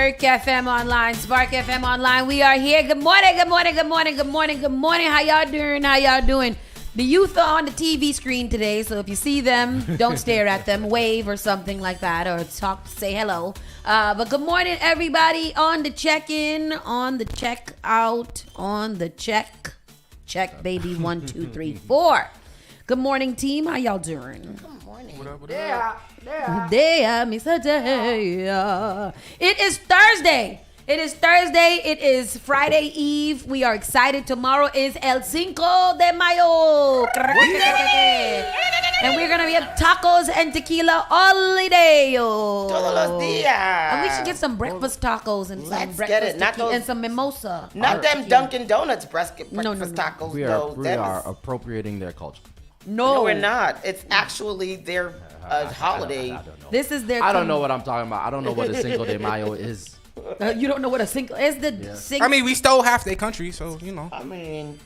Spark FM Online. Spark FM Online. We are here. Good morning, good morning, good morning, good morning, good morning. How y'all doing? How y'all doing? The youth are on the TV screen today, so if you see them, don't stare at them, wave or something like that, or talk, say hello. But good morning, everybody on the check-in, on the check-out, on the check, baby, 1, 2, 3, 4. Good morning, team. How y'all doing? Good morning. What up? Day, Mr. Day. It is Thursday. It is Friday Eve. We are excited. Tomorrow is El Cinco de Mayo. And we're going to be at tacos and tequila all day. Todos los días. And we should get some breakfast tacos and some breakfast tequila and some mimosa. Not them Dunkin' Donuts breakfast tacos. We are appropriating their culture. No, we're not. It's actually their holiday. I don't know. This is their. I don't know what I'm talking about. I don't know what a Cinco de Mayo is. You don't know what a Cinco is? I mean, we stole half their country, so you know. I mean,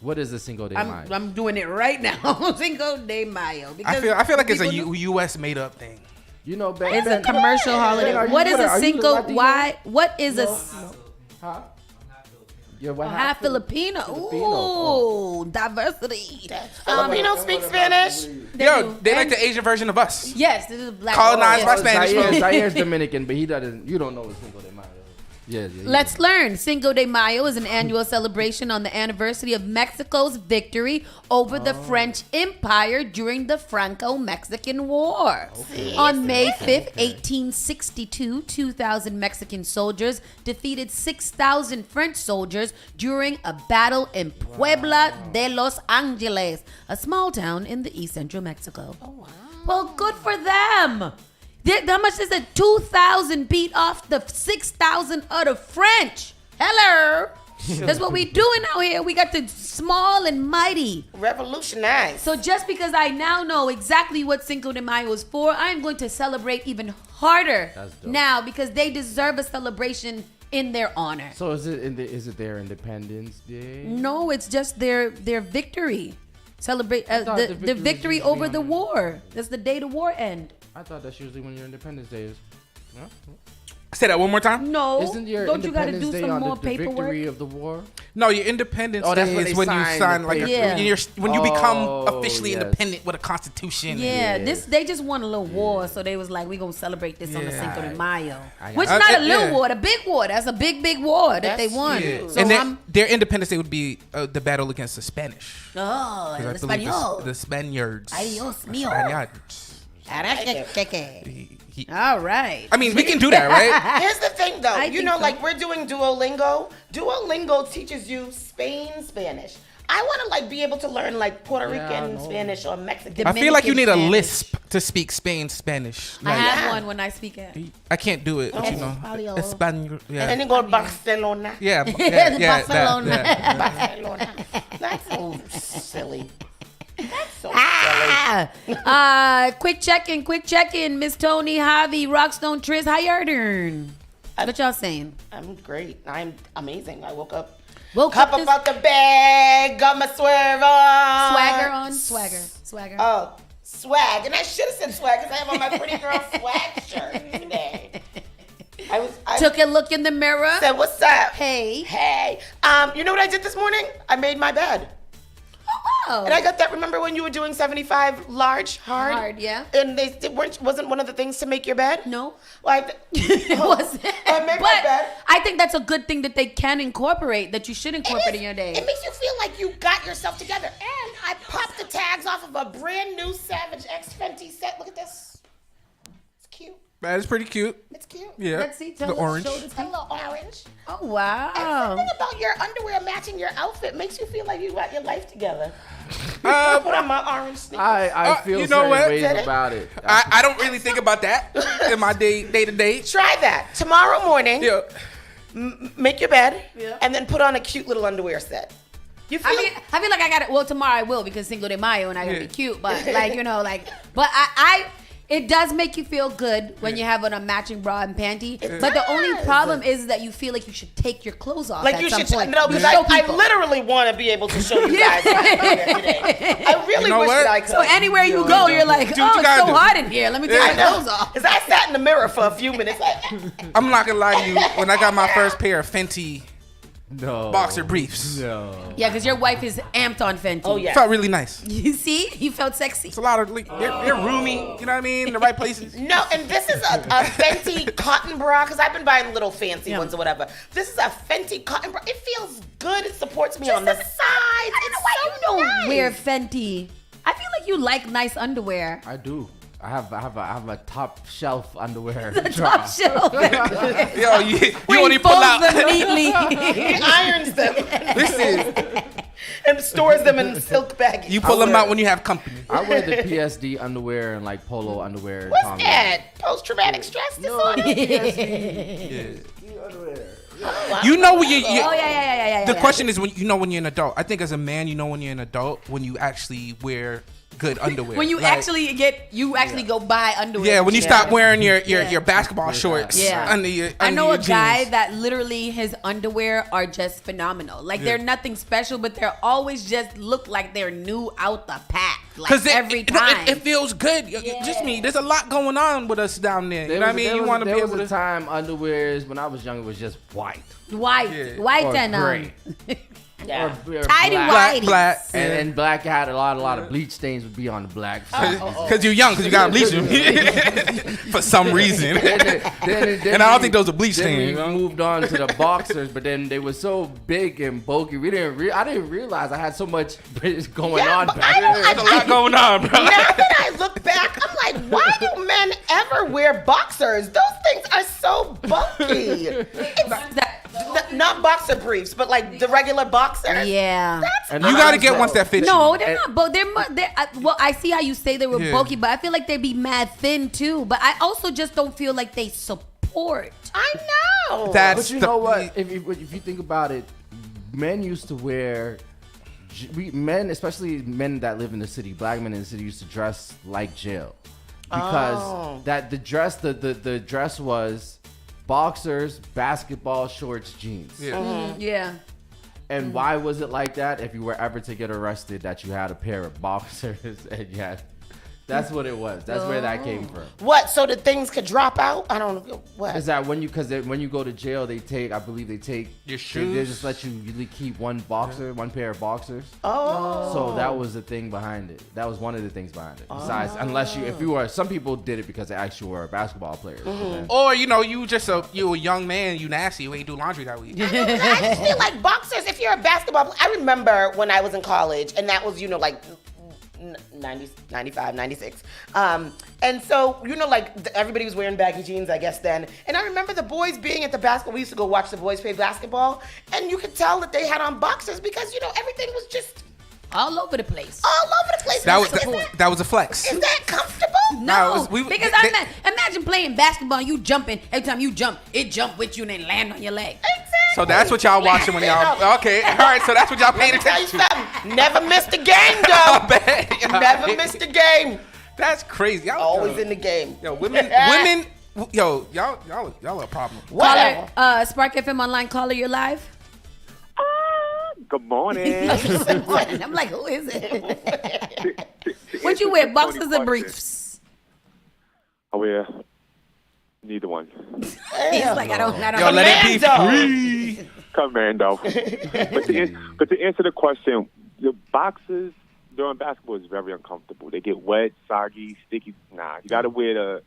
what is a Cinco de Mayo? I'm doing it right now. Cinco de Mayo. I feel like it's a U.S. made up thing. You know, back it's a commercial holiday. What is a Cinco? Why? What is a? Huh? You're half Filipino. Ooh, diversity. Filipinos speak Spanish. They like the Asian version of us. Yes, this is black. Colonized by Spanish. Zaire's Dominican, but he doesn't. You don't know what Cinco de Mayo is. Yeah. Let's learn. Cinco de Mayo is an annual celebration on the anniversary of Mexico's victory over the French Empire during the Franco-Mexican War. Okay. On May 5th, 1862, 2,000 Mexican soldiers defeated 6,000 French soldiers during a battle in Puebla de los Angeles, a small town in the east central Mexico. Oh, wow. Well, good for them. How much is it? 2,000 beat off the 6,000 of the French. Hello. That's what we doing out here. We got the small and mighty. Revolutionize. So just because I now know exactly what Cinco de Mayo is for, I'm going to celebrate even harder now because they deserve a celebration in their honor. So is it their Independence Day? No, it's just their victory. Celebrate the victory over the war. That's the day the war end. I thought that's usually when your Independence Day is. Huh? Say that one more time. No, isn't your don't Independence you got to do Day some on more the paperwork? victory of the war? No, your Independence Day is when you sign when you become officially independent with a constitution. Yeah, they just won a little war, so they was like, we gonna celebrate this on the Cinco de Mayo, which is not a little war, a big war. That's a big war that they won. Yeah. So and their Independence Day would be the battle against the Spanish. Oh, the Spaniards. Adios mío. Spaniards. All right. I mean, we can do that, right? Here's the thing, though. Like we're doing Duolingo. Duolingo teaches you Spanish. I want to be able to learn Puerto Rican Spanish or Mexican. I feel like you need a lisp to speak Spanish. I have one when I speak it. I can't do it, Espanol. Yeah. And then go to Barcelona. Yeah, Barcelona. Barcelona. That's so silly. That's so silly. Quick check-in. Miss Tony, Javi, Rockstone, Triz, how y'all doing? What y'all saying? I'm great. I'm amazing. I woke up out the bed, got my swerve on. Swagger on? Swagger. Oh, swag. And I should have said swag because I have on my pretty girl swag shirt today. I took a look in the mirror. Said, what's up? Hey. You know what I did this morning? I made my bed. Oh. And I got that. Remember when you were doing 75 large, hard? Hard, yeah. And wasn't one of the things to make your bed? No. Well, it wasn't. I made my bed. I think that's a good thing that they can incorporate, that you should incorporate in your day. It makes you feel like you got yourself together. And I popped the tags off of a brand new Savage X20 set. Look at this. It's cute. That is pretty cute. It's cute. Yeah. Let's see. The orange. It's a little orange. Oh, wow. And something about your underwear matching your outfit makes you feel like you got your life together. Put on my orange sneakers. I feel certain ways about it. I don't really think about that in my day to day. Try that. Tomorrow morning, make your bed, Yeah. and then put on a cute little underwear set. You feel? I feel like I got it. Well, tomorrow I will because Cinco de Mayo and I gotta be cute. But but It does make you feel good when you have on a matching bra and panty, but the only problem is that you feel like you should take your clothes off. Like at you some should, point. no, because I literally want to be able to show you guys what I'm doing today. I really wish that I could. So anywhere you go, you're like, it's so hot in here. Let me take my clothes off. Because I sat in the mirror for a few minutes. I'm not gonna lie to you. When I got my first pair of Fenty boxer briefs, Yeah, because your wife is amped on Fenty. Oh yeah, it felt really nice. You see, you felt sexy. It's a lot of they're roomy. You know what I mean? The right places. No, and this is a Fenty cotton bra because I've been buying little fancy ones or whatever. This is a Fenty cotton bra. It feels good. It supports me on the sides. I don't know why you don't wear Fenty. I feel like you like nice underwear. I do. I have a top shelf underwear. The top shelf. Yo, you only pull out them neatly. He irons them. Listen, and stores them in silk baggies. you pull them out when you have company. I wear the PSD underwear and like polo underwear. What's that? Post-traumatic stress disorder? You know when you. Oh yeah. The question is when when you're an adult. I think as a man, you know when you're an adult when you actually wear good underwear. When you actually go buy underwear. Yeah, when you stop wearing your basketball shorts under your I know a jeans. guy that literally his underwear are just phenomenal. Like they're nothing special, but they're always just look like they're new out the pack. Like every time. It feels good. Just me. There's a lot going on with us down there. You know what I mean? You want to be able to. There was a time underwears when I was young it was just white. White Or and gray. Yeah. Or tidy black. white. And black had a lot of bleach stains would be on the black. Because you're young, because you got to bleach them for some reason. And I don't think those are bleach stains. Then we moved on to the boxers, but then they were so big and bulky. I didn't realize I had so much going on back there. There's a lot going on, bro. Now that I look back, I'm like, why do men ever wear boxers? Those things are so bulky. Not boxer briefs, but like the regular boxers. Yeah. That's You got to get ones that fit you. No, they're not. But well, I see how you say they were bulky, but I feel like they'd be mad thin too. But I also just don't feel like they support. I know. But you know what? If you think about it, men used to wear. Men, especially men that live in the city, black men in the city, used to dress like jail because the dress was boxers, basketball shorts, jeans. Yeah. And why was it like that? If you were ever to get arrested, that you had a pair of boxers and you had. That's what it was. That's where that came from. What? So that things could drop out? I don't know. What? Is that when you go to jail, I believe they take your shoes. They just let you really keep one pair of boxers. Oh. So that was the thing behind it. That was one of the things behind it. Besides, some people did it because they actually were a basketball player. Or you a young man, you nasty, you ain't do laundry that week. I just feel like boxers. If you're a basketball player, I remember when I was in college, and that was like 90, 95, 96. And so, everybody was wearing baggy jeans, I guess, then. And I remember the boys being at the basketball. We used to go watch the boys play basketball. And you could tell that they had on boxers because, everything was just all over the place. All over the place. That was a flex. Is that comfortable? No, because imagine playing basketball and you jumping. Every time you jump, it jump with you and then land on your leg. Exactly. So that's what y'all watching when y'all. Okay, all right. So that's what y'all paying attention to. Never missed a game, though. Never missed a game. That's crazy. Y'all always in the game. Yo, women. Yo, y'all a problem. Caller, Spark FM Online caller, you're live. Good morning. I'm like, who is it? What you wear, boxers or briefs? I wear neither one. He's like, I don't. Yo, let it be free. Commando. But to answer the question, the boxers during basketball is very uncomfortable. They get wet, soggy, sticky. Nah, you gotta wear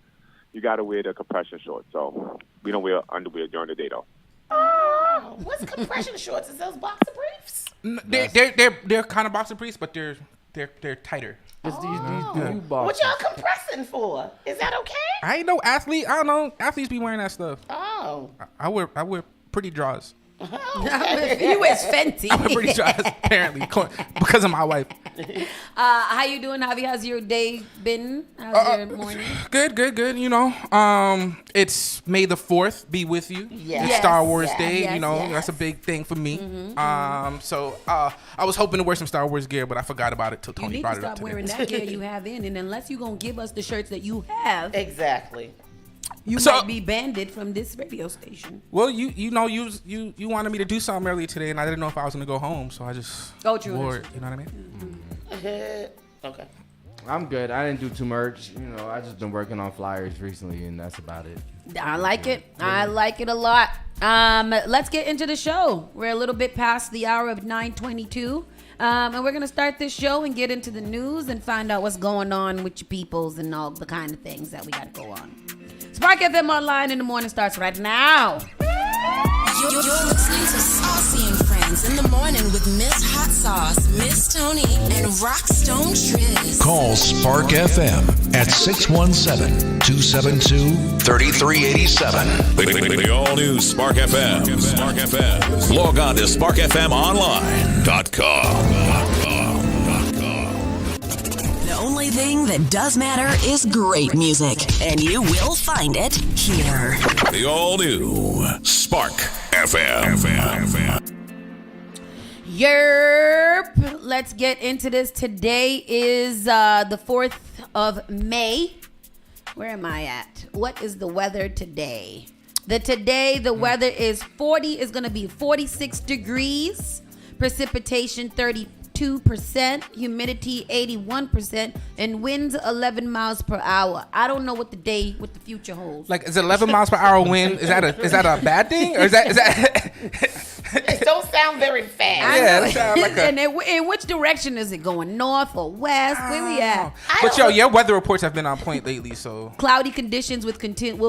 the compression shorts. So we don't wear underwear during the day though. Oh, what's compression shorts? Is those boxer briefs? They're kind of boxer briefs, but they're tighter. It's these new boxers. What y'all compressing for? Is that okay? I ain't no athlete. I don't know. Athletes be wearing that stuff. Oh. I wear pretty drawers. Okay. You wear Fenty. I wear pretty drawers apparently because of my wife. How you doing, Javi? How's your day been? How's your morning? Good. You know, it's May the 4th be with you. Yes. Star Wars Yes, Day. yes, You know, yes. that's a big thing for me. So I was hoping to wear some Star Wars gear, but I forgot about it till You Tony need brought to it up stop today. wearing that gear you have in, and unless you're gonna give us the shirts that you have, Exactly. you So- might be banned from this radio station. Well, you wanted me to do something earlier today, and I didn't know if I was gonna go home, so I just True. wore it. You know what I mean? Okay. I'm good. I didn't do too much. You know, I just been working on flyers recently, and that's about it. I like it. I like it a lot. Let's get into the show. We're a little bit past the hour of 9:22. And we're going to start this show and get into the news and find out what's going on with your peoples and all the kind of things that we got to go on. Spark FM Online in the morning starts right now. You're listening to Saucy and Friends in the morning with Miss Hot Sauce, Miss Tony, and Rockstone Triz. Call Spark FM at 617-272-3387. The all-new Spark FM. Spark FM. Log on to sparkfmonline.com. The only thing that does matter is great music, and you will find it here. The all-new Spark FM. Yerp. Let's get into this. Today is the 4th of May. Where am I at? What is the weather today? The weather is going to be 46 degrees. Precipitation 32%, humidity 81%, and winds 11 miles per hour. I don't know what the future holds. Like, is 11 miles per hour wind? Is that a bad thing, or is that? It don't sound very fast. Yeah, that sounds like a. And in which direction is it going? North or west? Where we at? But your weather reports have been on point lately, so. Cloudy conditions will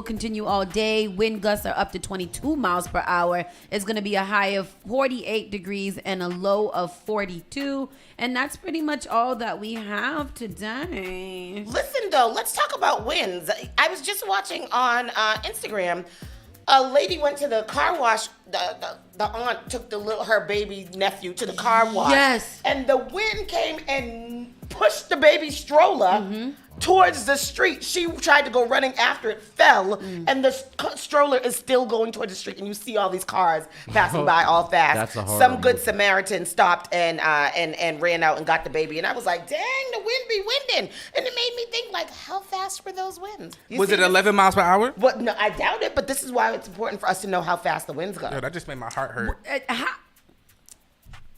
continue all day. Wind gusts are up to 22 miles per hour. It's going to be a high of 48 degrees and a low of 42. And that's pretty much all that we have today. Listen, though, let's talk about winds. I was just watching on Instagram. A lady went to the car wash. The aunt took her baby nephew to the car wash. Yes. And the wind came and pushed the baby stroller towards the street. She tried to go running after it, fell, and the stroller is still going towards the street. And you see all these cars passing by all fast. That's a horror Some good movie. Samaritan stopped and ran out and got the baby. And I was like, dang, the wind be winding. And it made me think, like, how fast were those winds? You Was see it this? 11 miles per hour? Well, no, I doubt it, but this is why it's important for us to know how fast the winds go. Yo, that just made my heart hurt.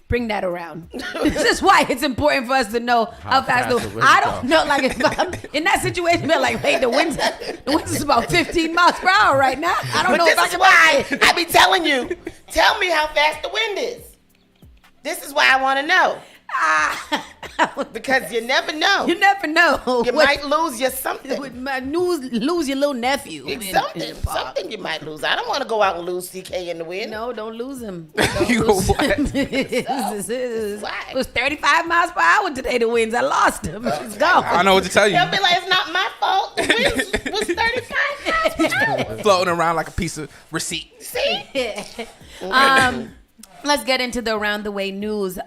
Bring that around. This is why it's important for us to know how fast fast the winds I don't go. know. Like if I'm in that situation, I'm like, wait, the winds is about 15 miles per hour right now. I don't But know if I this is can why make it. I be telling you, tell me how fast the wind is. This is why I want to know. Because you never know. You never know. You might lose your something. Lose your little nephew. in the park. Something you might lose. I don't want to go out and lose CK in the wind. No, don't lose him. You Don't lose what? him. It Why? was 35 miles per hour today, the winds. I lost him. It's gone. I don't know what to tell you. They'll be like, it's not my fault. The wind was 35 miles per hour. Floating around like a piece of receipt. See? Let's get into the around the way news.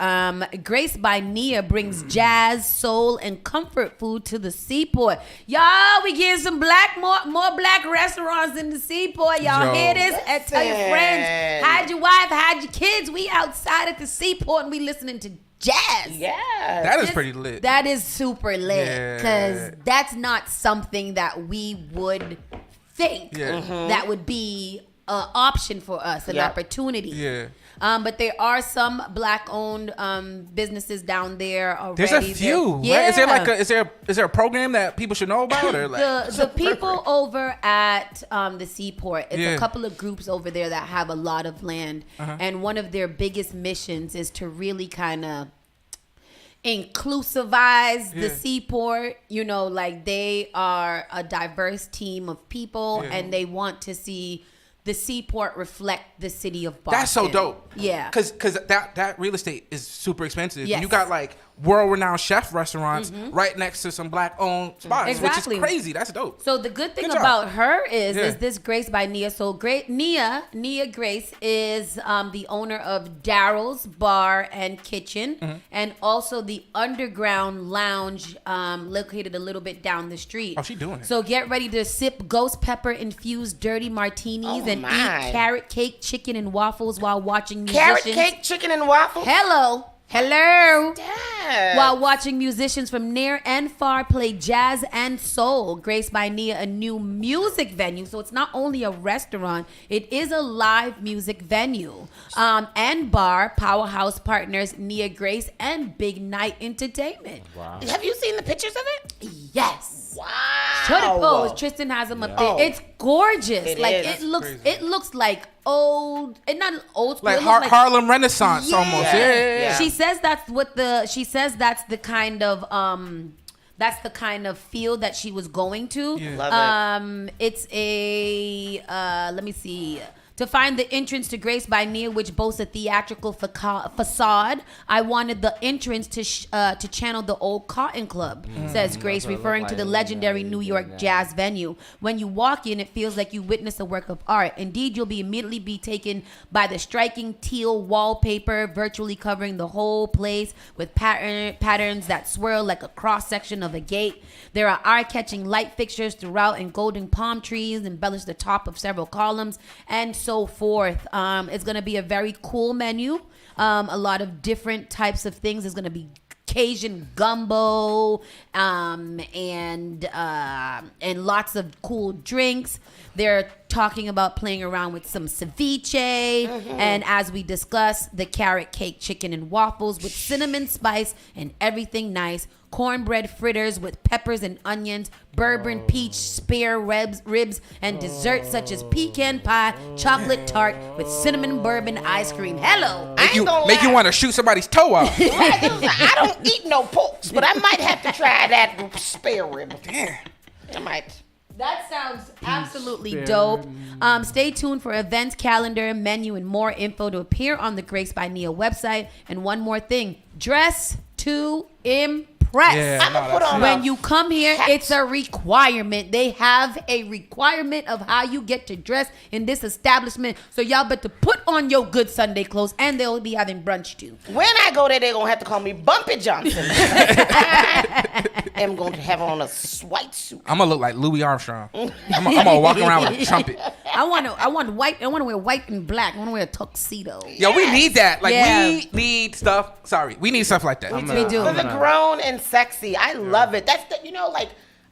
Grace by Nia brings jazz, soul, and comfort food to the Seaport. Y'all, we getting some more black restaurants in the Seaport. Y'all Yo. hear this? And tell your friends, hide your wife, hide your kids. We outside at the Seaport and we listening to jazz. Yeah. That is pretty lit. That is super lit Yeah. because that's not something that we would think Yeah. that would be an option for us, an Yep. opportunity. Yeah. But there are some black-owned businesses down there already. There's a few. Yeah. Right? Is there like is there a program that people should know about, or like? The people over at the Seaport, it's Yeah. a couple of groups over there that have a lot of land, and one of their biggest missions is to really kind of inclusivize the Yeah. Seaport. You know, like they are a diverse team of people, Yeah. and they want to see the seaport reflect the city of Boston. That's so dope. Yeah. Because that real estate is super expensive. Yes. You got like world-renowned chef restaurants right next to some black-owned spots, Exactly. which is crazy. That's dope. So the good thing Good job. about her is Yeah. this Grace by Nia. So Nia Grace is the owner of Daryl's Bar and Kitchen, and also the Underground Lounge located a little bit down the street. Oh, she doing it. So get ready to sip ghost pepper infused dirty martinis and eat carrot cake, chicken, and waffles while watching musicians. Carrot cake, chicken, and waffles? Hello. Damn. While watching musicians from near and far play jazz and soul. Grace by Nia, a new music venue. So it's not only a restaurant, it is a live music venue. And bar, powerhouse partners Nia Grace and Big Night Entertainment. Wow. Have you seen the pictures of it? Yes. Wow. Show the pose. Tristan has them up there. It's gorgeous. It looks like old, and not old school. Like, it looks Harlem Renaissance almost. Yeah. She says that's the kind of feel that she was going to. Yeah. Love it. It's a let me see. To find the entrance to Grace by Nia, which boasts a theatrical facade, I wanted the entrance to channel the old Cotton Club, says Grace, referring to the legendary New York jazz venue. When you walk in, it feels like you witness a work of art. Indeed, you'll immediately be taken by the striking teal wallpaper, virtually covering the whole place with patterns that swirl like a cross-section of a gate. There are eye-catching light fixtures throughout, and golden palm trees embellish the top of several columns, and so forth. It's going to be a very cool menu. A lot of different types of things. There's going to be Cajun gumbo and lots of cool drinks. They're talking about playing around with some ceviche, and as we discussed, the carrot cake, chicken, and waffles with cinnamon spice and everything nice. Cornbread fritters with peppers and onions, bourbon peach spare ribs, and desserts such as pecan pie, chocolate tart with cinnamon bourbon ice cream. Hello. Make you want to shoot somebody's toe off. I don't eat no porks, but I might have to try that spare rib. Damn. I might. That sounds absolutely dope. Stay tuned for events, calendar, menu, and more info to appear on the Grace by Nia website. And one more thing, dress to impress. Yeah, I'm gonna put on When you come here, it's a requirement. They have a requirement of how you get to dress in this establishment. So y'all better put on your good Sunday clothes, and they'll be having brunch too. When I go there, they're gonna have to call me Bumpy Johnson. I'm going to have on a white suit. I'm gonna look like Louis Armstrong. I'm gonna walk around with a trumpet. I want white. I want to wear white and black. I want to wear a tuxedo. Yo, we need that. Like, Yeah. we need stuff. Sorry, we need stuff like that. We do. For the grown and sexy. I love it. That's the,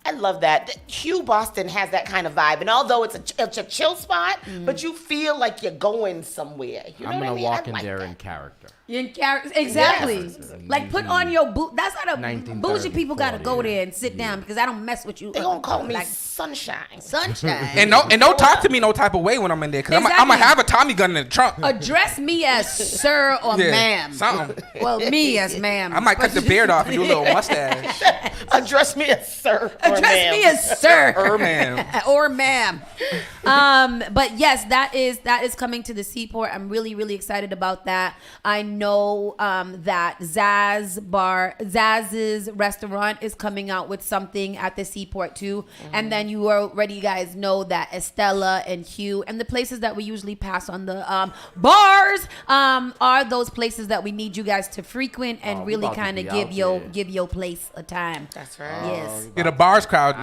I love that. Hugh Boston has that kind of vibe. And although it's a chill spot, but you feel like you're going somewhere. You know I'm what I gonna mean? walk I in like there that. in character. In character, exactly. Yes. Like put on your boot. That's how the 1930, bougie people gotta go 40, there and sit down because I don't mess with you. They're going to call me like Sunshine. sunshine. And don't talk to me no type of way when I'm in there, because I'm Exactly. gonna have a Tommy gun in the trunk. Address me as sir or Yeah, ma'am. something. Well, me as ma'am. I might cut the beard off and do a little mustache. Address me as sir or Address ma'am. me as sir Or ma'am. or ma'am. But yes, that is coming to the Seaport. I'm really, really excited about that. I know that Zaz's restaurant is coming out with something at the Seaport too. And then you already guys know that Estella and Hugh and the places that we usually pass on the bars are those places that we need you guys to frequent and we really about to kind of be give out there. give your place a time. That's right. Yes. Yeah, the bars crowd,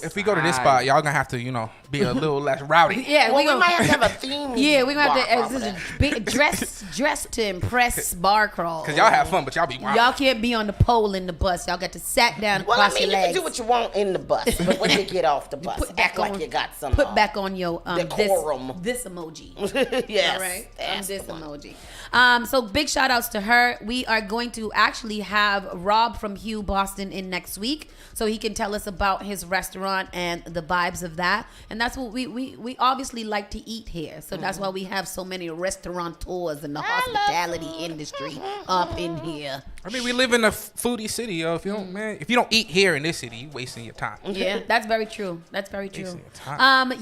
if we go to this Outside. spot, y'all gonna have to, be a little less rowdy. Yeah, Well, we gonna- might have to have a theme. Yeah, we're gonna bar have crawl to for big dress to impress bar crawl. Cause y'all have fun, but y'all be wild. Y'all can't be on the pole in the bus. Y'all got to sat down Well, I across mean, your you can legs. do what you want in the bus, but when you get off the bus, Put back act like on- you got some. Put back on your decorum. this emoji. Yes. All right, That's this the one. emoji. So big shout outs to her. We are going to actually have Rob from Hugh Boston in next week, so he can tell us about his restaurant and the vibes of that. And that's what we obviously like to eat here, so that's why we have so many restaurateurs in the hospitality industry up in here. I mean, we live in a foodie city, yo. If you don't eat here in this city, you wasting your time. Yeah, that's very true.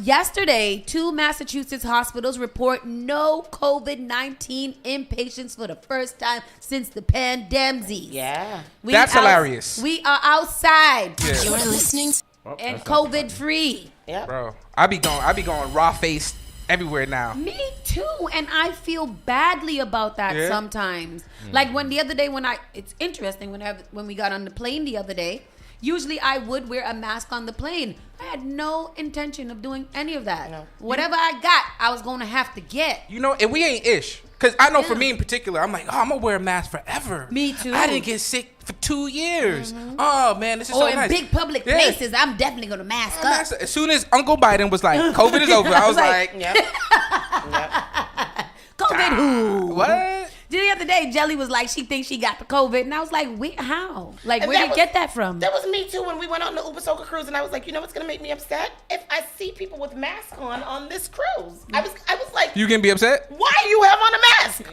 Yesterday, 2 Massachusetts hospitals report no COVID-19 inpatients for the first time since the pandemic. Yeah. That's hilarious. We are outside. Yeah. You're listening and COVID free. Yeah. Bro, I be going raw faced everywhere now. Me too, and I feel badly about that sometimes. Like the other day it's interesting when we got on the plane the other day. Usually I would wear a mask on the plane. I had no intention of doing any of that. No. Whatever I got, I was going to have to get. And we ain't ish. Because I know for me in particular, I'm like, I'm going to wear a mask forever. Me too. I didn't get sick for 2 years. Oh, man, this is so nice. Or in big public places, I'm definitely going to mask up. As soon as Uncle Biden was like, COVID is over, I was like, yep. COVID who? What? The other day, Jelly was like, she thinks she got the COVID. And I was like, how? Like, where did you get that from? That was me, too, when we went on the Uber Soca cruise. And I was like, you know what's going to make me upset? If I see people with masks on this cruise. I was like... You can be upset? Why do you have on a mask?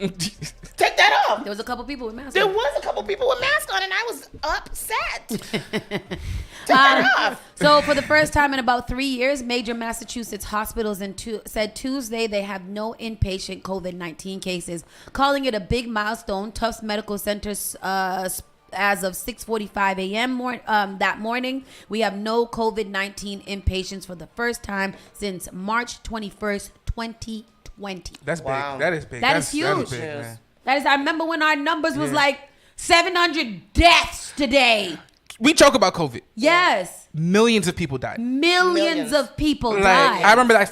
Take that off. There was a couple people with masks on. There was a couple people with masks on, and I was upset. Take that off. So for the first time in about 3 years, major Massachusetts hospitals said Tuesday they have no inpatient COVID-19 cases, calling it a big milestone. Tufts Medical Center as of 6:45 a.m. That morning, we have no COVID-19 inpatients for the first time since March 21st, 2020. That's big. That is big. That is huge. Big, man. I remember when our numbers was like 700 deaths today. We joke about COVID. Yes. Millions of people died. Millions of people died. I remember that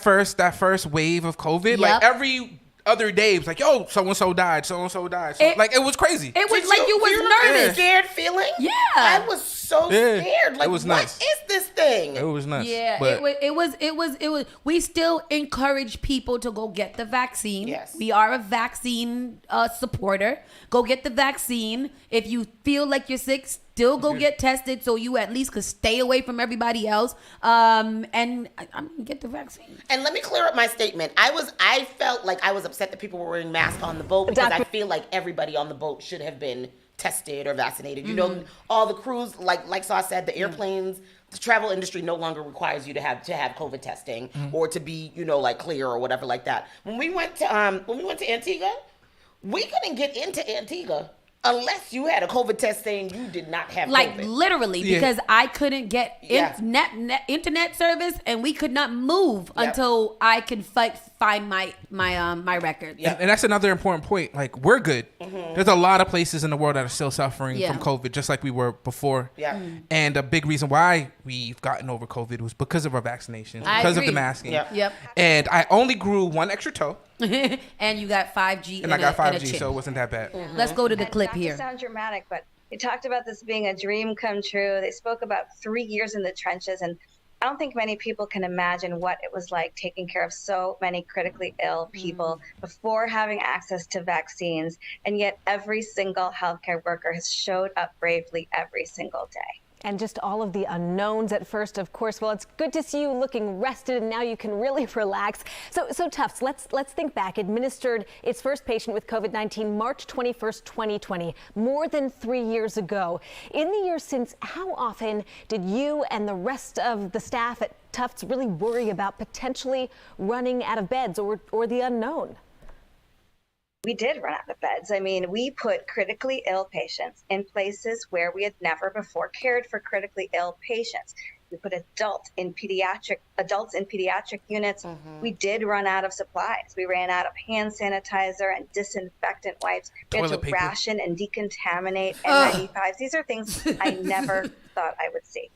first wave of COVID. Yep. Like every other day, it was like, yo, so-and-so died, so-and-so died. It was crazy. It was like you was nervous. Scared feeling? Yeah. I was so scared. Like, it was nuts. What is this thing? It was nuts. Yeah, it was. We still encourage people to go get the vaccine. Yes. We are a vaccine supporter. Go get the vaccine. If you feel like you're sick, still go get tested so you at least could stay away from everybody else. And get the vaccine. And let me clear up my statement. I felt like I was upset that people were wearing masks on the boat because I feel like everybody on the boat should have been tested or vaccinated. You know, all the crews, like Sauce said, the airplanes, the travel industry no longer requires you to have COVID testing or to be, like clear or whatever like that. When we went to Antigua, we couldn't get into Antigua unless you had a COVID test saying you did not have COVID. Literally, because I couldn't get internet service and we could not move until I could find my records. Yep. And that's another important point. Like, we're good. There's a lot of places in the world that are still suffering from COVID, just like we were before. Yeah. And a big reason why we've gotten over COVID was because of our vaccinations, because of the masking. Yep. And I only grew one extra toe. And you got 5G. And I got 5G, so it wasn't that bad. Let's go to the clip here. Not to sound dramatic, but they talked about this being a dream come true. They spoke about 3 years in the trenches, and I don't think many people can imagine what it was like taking care of so many critically ill people before having access to vaccines. And yet every single healthcare worker has showed up bravely every single day. And just all of the unknowns at first, of course. Well, it's good to see you looking rested, and now you can really relax. So Tufts, let's think back. Administered its first patient with COVID-19 March 21st, 2020, more than 3 years ago. In the years since, how often did you and the rest of the staff at Tufts really worry about potentially running out of beds or the unknown? We did run out of beds. I mean, we put critically ill patients in places where we had never before cared for critically ill patients. We put adults in pediatric units. We did run out of supplies. We ran out of hand sanitizer and disinfectant wipes. We had to ration and decontaminate N95s. These are things I never thought I would see.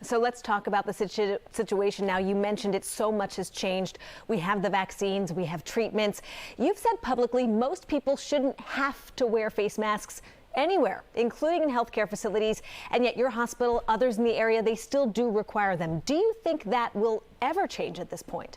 So let's talk about the situation now. You mentioned it, so much has changed. We have the vaccines, we have treatments. You've said publicly most people shouldn't have to wear face masks anywhere, including in healthcare facilities, and yet your hospital, others in the area, they still do require them. Do you think that will ever change at this point?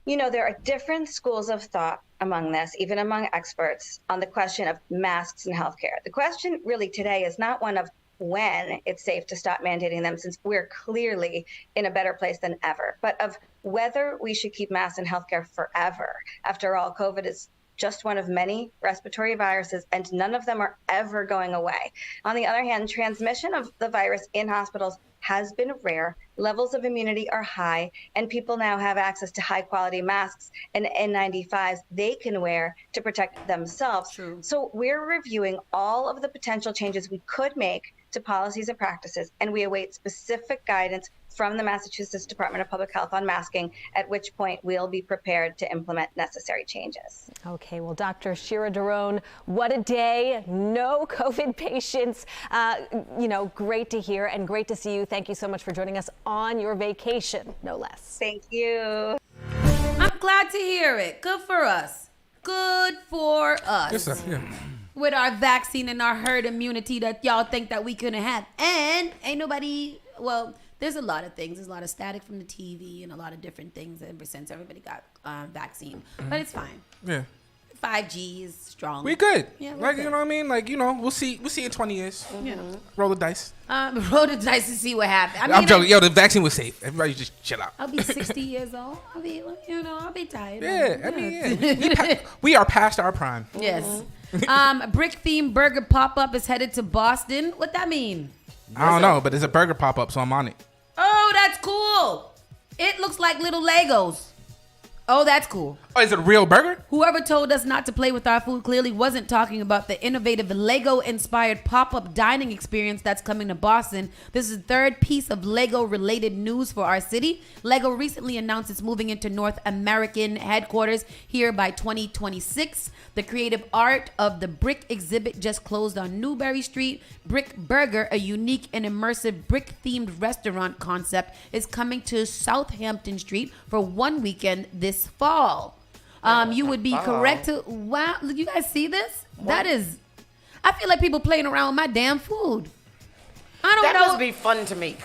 You know, there are different schools of thought among this, even among experts, on the question of masks in healthcare. The question really today is not one of when it's safe to stop mandating them, since we're clearly in a better place than ever, but of whether we should keep masks in healthcare forever. After all, COVID is just one of many respiratory viruses, and none of them are ever going away. On the other hand, transmission of the virus in hospitals has been rare, levels of immunity are high, and people now have access to high-quality masks and N95s they can wear to protect themselves. True. So we're reviewing all of the potential changes we could make to policies and practices, and we await specific guidance from the Massachusetts Department of Public Health on masking, at which point we'll be prepared to implement necessary changes. Okay, well, Dr. Shira Daron, what a day. No COVID patients. Great to hear and great to see you. Thank you so much for joining us on your vacation, no less. Thank you. I'm glad to hear it. Good for us. Good for us. Yes, sir. Yeah. With our vaccine and our herd immunity that y'all think that we couldn't have. And ain't nobody, there's a lot of things. There's a lot of static from the TV and a lot of different things ever since everybody got vaccine. But it's fine. Yeah. 5G is strong. We good. Yeah, like, good. you know what I mean? Like, we'll see in 20 years. Yeah. Roll the dice. Roll the dice to see what happens. I'm joking. Yo, the vaccine was safe. Everybody just chill out. I'll be 60 years old. I'll be tired. Yeah, we are past our prime. Yes. Brick-themed burger pop-up is headed to Boston. What that mean? I don't know, but it's a burger pop-up, so I'm on it. Oh, that's cool. It looks like little Legos. Oh, that's cool. Oh, is it a real burger? Whoever told us not to play with our food clearly wasn't talking about the innovative Lego-inspired pop-up dining experience that's coming to Boston. This is the third piece of Lego-related news for our city. Lego recently announced it's moving into North American headquarters here by 2026. The creative art of the Brick exhibit just closed on Newberry Street. Brick Burger, a unique and immersive brick-themed restaurant concept, is coming to Southampton Street for one weekend this fall. You would be correct to, wow, you guys see this? That is, I feel like people playing around with my damn food. I don't know. That must be fun to make.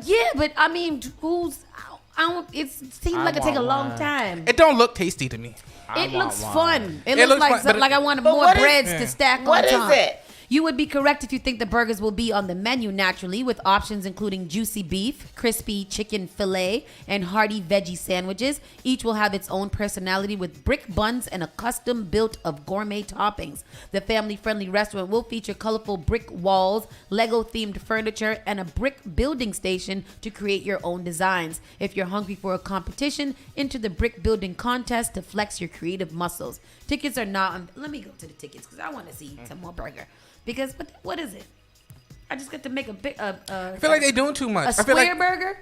Yeah, but I mean, it seems like it take a long time. It don't look tasty to me. It looks fun. It looks like fun, like I wanted more breads to stack on top. What is it? You would be correct if you think the burgers will be on the menu naturally, with options including juicy beef, crispy chicken fillet, and hearty veggie sandwiches. Each will have its own personality with brick buns and a custom built of gourmet toppings. The family-friendly restaurant will feature colorful brick walls, Lego-themed furniture, and a brick building station to create your own designs. If you're hungry for a competition, enter the brick building contest to flex your creative muscles. Tickets are now let me go to the tickets because I want to see some more burger. Because what is it? I just got to make a big. I feel like they're doing too much. A square burger.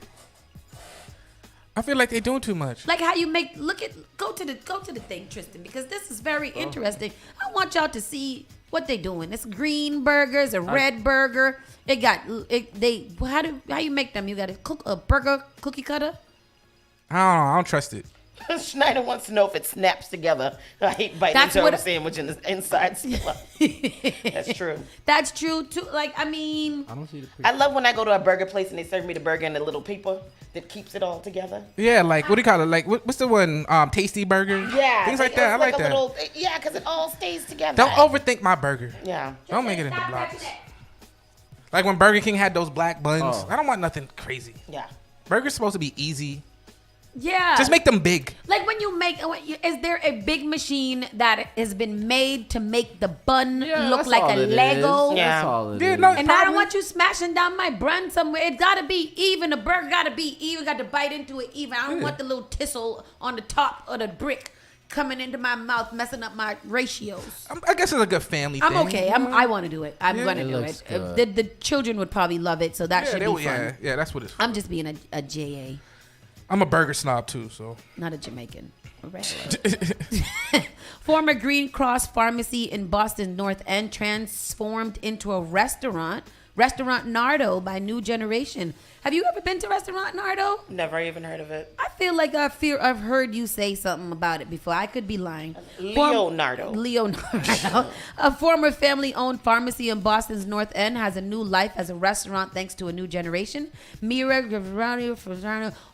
I feel like they're doing too much. Like how you make. Go to the thing, Tristan, because this is very interesting. I want y'all to see what they're doing. It's green burgers, a red burger. How you make them? You got to cook a burger cookie cutter. I don't know. I don't trust it. Schneider wants to know if it snaps together. I hate biting into a sandwich and the inside still. That's true. That's true too. Like, I mean, I don't see the picture. I love when I go to a burger place and they serve me the burger in the little paper that keeps it all together. Yeah, like what do you call it? Like what's the one? Tasty burger. Yeah, things like that. I like that. Because it all stays together. Don't overthink my burger. Yeah. Don't make it into blocks. Like when Burger King had those black buns. I don't want nothing crazy. Yeah. Burger's supposed to be easy. Yeah. Just make them big. Like when you make, is there a big machine that has been made to make the bun look like a Lego? Yeah. That's all it is. No, and I don't want you smashing down my bun somewhere. It gotta be even. The burger gotta be even. Got to bite into it even. I don't want the little tissel on the top of the brick coming into my mouth, messing up my ratios. I guess it's a good family thing. I'm okay. I want to do it. I'm gonna do it. The children would probably love it, so that should be fun. Yeah, that's what it's for. I'm just being a JA. I'm a burger snob too, so. Not a Jamaican. A regular. Former Green Cross Pharmacy in Boston's North End transformed into a restaurant. Restaurant Nardo by New Generation. Have you ever been to Restaurant Nardo? Never even heard of it. I feel like I've heard you say something about it before. I could be lying. Leonardo. A former family-owned pharmacy in Boston's North End has a new life as a restaurant thanks to a new generation. Mira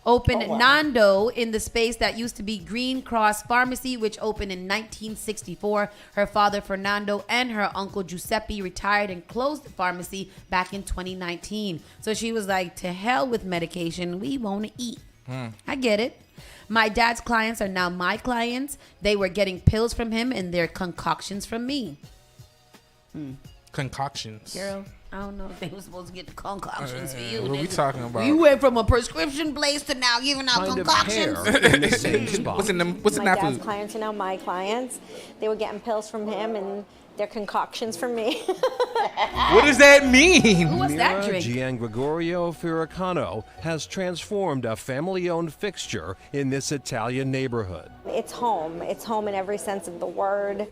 opened Nando in the space that used to be Green Cross Pharmacy, which opened in 1964. Her father, Fernando, and her uncle, Giuseppe, retired and closed the pharmacy back in 2019. So she was like, to hell with medication. We want to eat. I get it. My dad's clients are now my clients. They were getting pills from him and their concoctions from me. Concoctions. Girl, I don't know if they were supposed to get the concoctions for you. What are we talking about? You went from a prescription place to now giving out concoctions. What's in My that dad's food? clients are now my clients. They were getting pills from him and their concoctions from me. What does that mean? What's that Mira drink? Giangregorio Firicano has transformed a family-owned fixture in this Italian neighborhood. It's home. It's home in every sense of the word.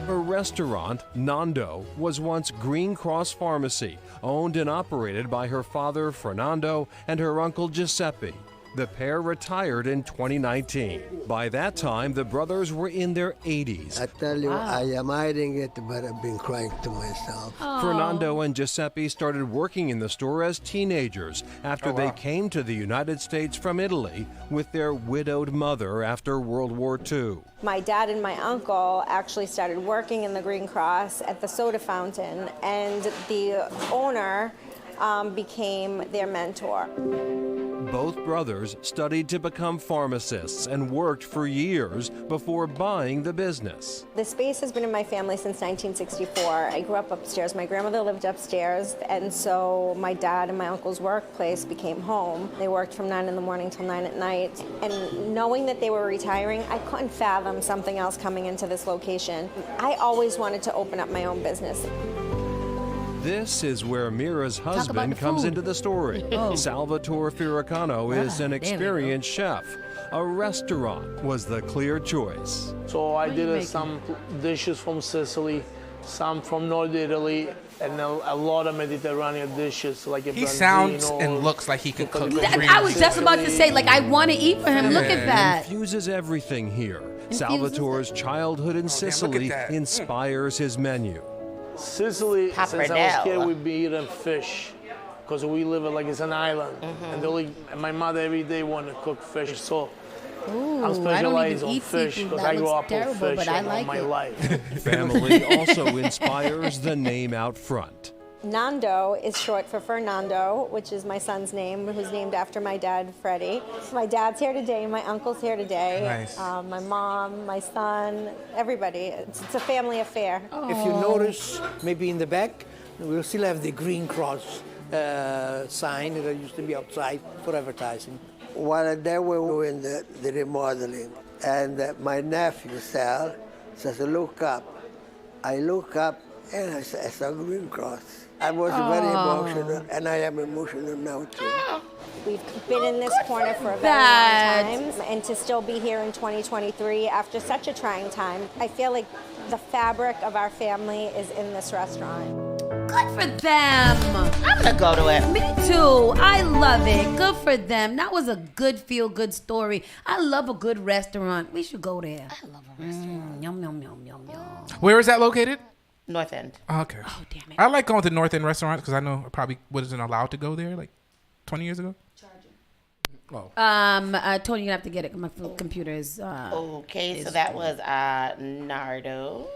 Her restaurant, Nando, was once Green Cross Pharmacy, owned and operated by her father, Fernando, and her uncle, Giuseppe. The pair retired in 2019. By that time, the brothers were in their 80s. I tell you, I am hiding it, but I've been crying to myself. Fernando and Giuseppe started working in the store as teenagers after they came to the United States from Italy with their widowed mother after World War II. My dad and my uncle actually started working in the Green Cross at the soda fountain, and the owner became their mentor. Both brothers studied to become pharmacists and worked for years before buying the business. The space has been in my family since 1964. I grew up upstairs. My grandmother lived upstairs, and so my dad and my uncle's workplace became home. They worked from 9 in the morning till 9 at night. And knowing that they were retiring, I couldn't fathom something else coming into this location. I always wanted to open up my own business. This is where Mira's husband comes into the story. Salvatore Firicano is an experienced chef. A restaurant was the clear choice. So I did some dishes from Sicily, some from North Italy, and a lot of Mediterranean dishes like a He sounds and looks like he could cook. I was just about to say, like, I want to eat for him. Look at that. Infuses everything here. Salvatore's childhood in Sicily inspires his menu. Sicily, since I was a kid, we'd be eating fish because we live it like it's an island. And my mother every day wanted to cook fish. So I'm specialized on fish because I grew up on fish all my life. Family also inspires the name out front. Nando is short for Fernando, which is my son's name, who's named after my dad, Freddie. My dad's here today, my uncle's here today. Nice. My mom, my son, everybody. It's a family affair. If you notice, maybe in the back, we'll still have the Green Cross sign that used to be outside for advertising. While they were doing the remodeling, and my nephew, Sal, says, look up. I look up, and I saw Green Cross. I was very emotional, and I am emotional now too. We've been in this corner for a very long time, and to still be here in 2023 after such a trying time, I feel like the fabric of our family is in this restaurant. Good for them. I'm gonna go to it. Me too. I love it. Good for them. That was a good feel-good story. I love a good restaurant. We should go there. I love a restaurant. Yum, yum, yum, yum, yum. Where is that located? North End. Okay. Oh, damn it. I like going to North End restaurants because I know I probably wasn't allowed to go there like 20 years ago. Tony, you're gonna have to get it. My computer is. Okay, so that was Nardo.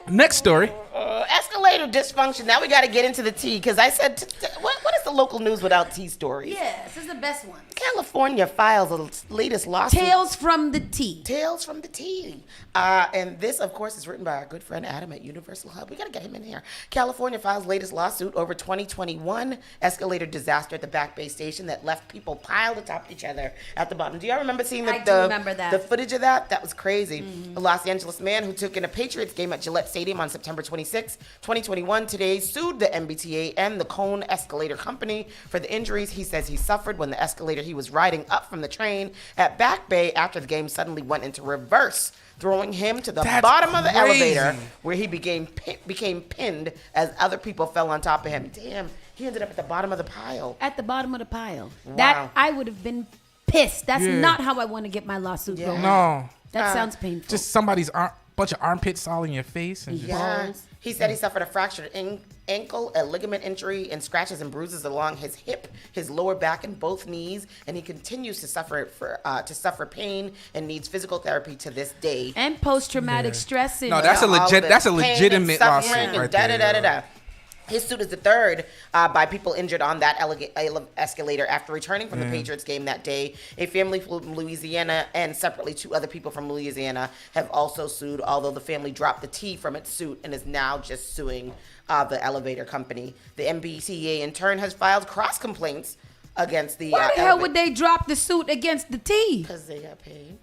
Next story. Escalator dysfunction. Now we got to get into the tea because I said, what is the local news without tea stories? Yes, this is the best one. California files the latest lawsuit. Tales from the tea. Tales from the tea. And this, of course, is written by our good friend Adam at Universal Hub. We got to get him in here. California files latest lawsuit over 2021 escalator disaster at the Back Bay station that left people piled atop each other at the bottom. Do y'all remember seeing I do remember that. The footage of that? That was crazy. A Los Angeles man who took in a Patriots game at Gillette Stadium on September 26, 2021, today sued the MBTA and the Cone Escalator Company for the injuries he says he suffered when the escalator he was riding up from the train at Back Bay after the game suddenly went into reverse, throwing him to the bottom of the elevator where he became pinned as other people fell on top of him. Damn, he ended up at the bottom of the pile. At the bottom of the pile. Wow. That I would have been pissed. That's not how I want to get my lawsuit going. No. That sounds painful. Just somebody's bunch of armpits all in your face. And Just He said he suffered a fractured ankle, a ligament injury, and scratches and bruises along his hip, his lower back, and both knees. And he continues to suffer pain and needs physical therapy to this day. And post-traumatic stress syndrome. No, that's a legitimate lawsuit right there. His suit is the third by people injured on that escalator after returning from the Patriots game that day. A family from Louisiana and separately 2 other people from Louisiana have also sued, although the family dropped the T from its suit and is now just suing the elevator company. The MBTA in turn has filed cross complaints against the Why the hell would they drop the suit against the T? Because they got paid.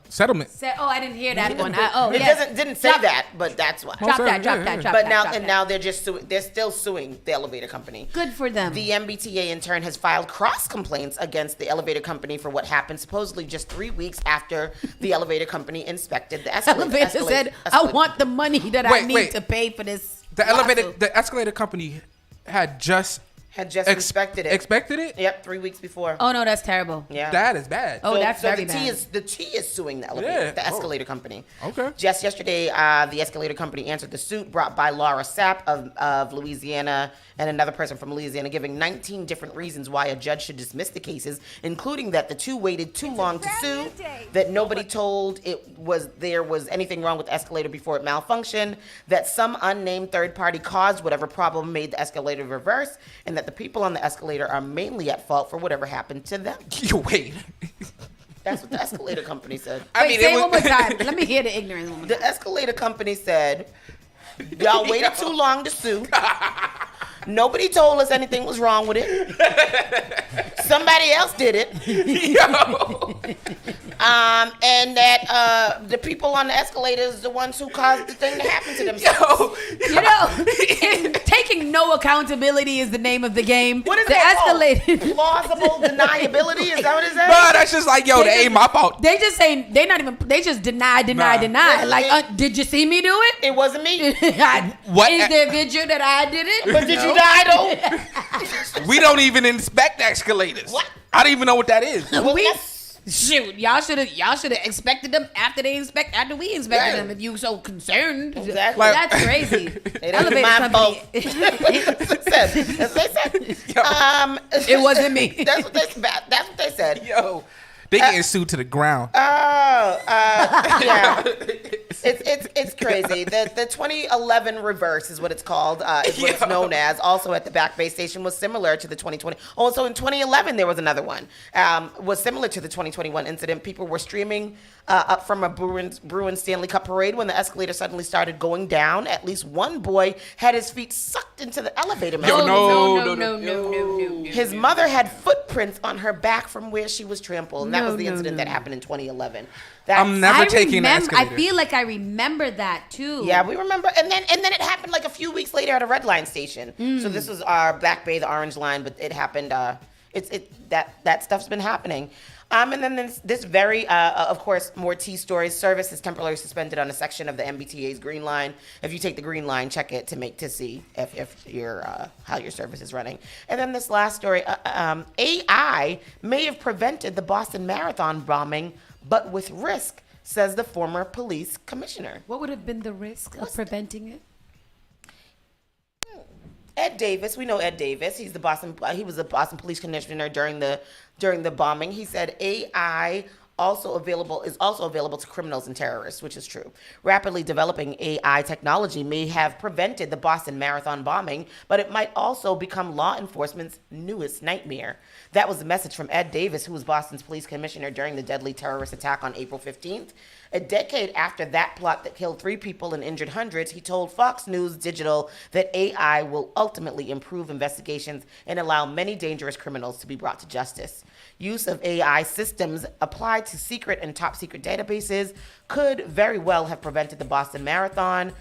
Settlement. I didn't hear that one. Didn't say that, but that's why. Drop that. But now they're just suing. They're still suing the elevator company. Good for them. The MBTA in turn has filed cross complaints against the elevator company for what happened supposedly just 3 weeks after the elevator company inspected the escalator. Elevator said, "I want the money that I need to pay for this." The escalator company had just inspected it. Expected it? Yep, 3 weeks before. Oh no, that's terrible. Yeah, that is bad. Oh, that's very the bad. The T is suing the elevator, the escalator company. Okay. Just yesterday, the escalator company answered the suit brought by Laura Sapp of Louisiana and another person from Louisiana, giving 19 different reasons why a judge should dismiss the cases, including that the 2 waited too long to sue, that nobody told there was anything wrong with the escalator before it malfunctioned, that some unnamed third party caused whatever problem made the escalator reverse, and that the people on the escalator are mainly at fault for whatever happened to them. Wait. That's what the escalator company said. Say it one more time. Let me hear the ignorance one more time. The escalator company said, y'all waited too long to sue. Nobody told us anything was wrong with it. Somebody else did it. And that the people on the escalator is the ones who caused the thing to happen to themselves. Taking no accountability is the name of the game. What is the that escalator? Plausible deniability? Is that what it says? Bro, that's just like, it ain't my fault. They just say, they just deny. Like, did you see me do it? It wasn't me. What? Is there a video that I did it? But did you die though? We don't even inspect escalators. What? I don't even know what that is. Shoot, y'all should have expected them after we inspected them. If you so concerned, exactly. That's crazy. Elevator company. That's what they said. It wasn't me. That's what they said. Yo, they getting sued to the ground. Yeah. It's crazy. The 2011 reverse is what it's called. Is what it's known as. Also at the Back Bay station was similar to the 2020. Also in 2011 there was another one. Was similar to the 2021 incident. People were streaming up from a Bruins Stanley Cup parade when the escalator suddenly started going down. At least one boy had his feet sucked into the elevator. No. His mother had footprints on her back from where she was trampled, and that was the incident that happened in 2011. I'm never taking the escalator. I feel like I remember that too. Yeah, we remember, and then it happened like a few weeks later at a red line station. So this was our Back Bay, the Orange Line, but it happened. That stuff's been happening. And then this very, of course, more T stories. Service is temporarily suspended on a section of the MBTA's Green Line. If you take the Green Line, check it to see if your how your service is running. And then this last story, AI may have prevented the Boston Marathon bombing, but with risk, says the former police commissioner. What would have been the risk of preventing it? Ed Davis, we know Ed Davis. He was the Boston police commissioner during the bombing. He said AI is also available to criminals and terrorists, which is true. Rapidly developing AI technology may have prevented the Boston Marathon bombing, but it might also become law enforcement's newest nightmare. That was the message from Ed Davis, who was Boston's police commissioner during the deadly terrorist attack on April 15th. A decade after that plot that killed 3 people and injured hundreds, he told Fox News Digital that AI will ultimately improve investigations and allow many dangerous criminals to be brought to justice. Use of AI systems applied to secret and top secret databases could very well have prevented the Boston Marathon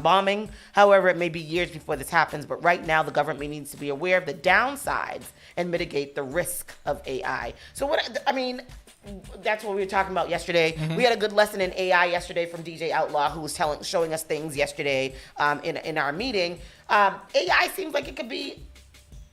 bombing. However, it may be years before this happens, but right now the government needs to be aware of the downsides and mitigate the risk of AI. So that's what we were talking about yesterday. Mm-hmm. We had a good lesson in AI yesterday from DJ Outlaw, who was showing us things yesterday in our meeting. AI seems like it could be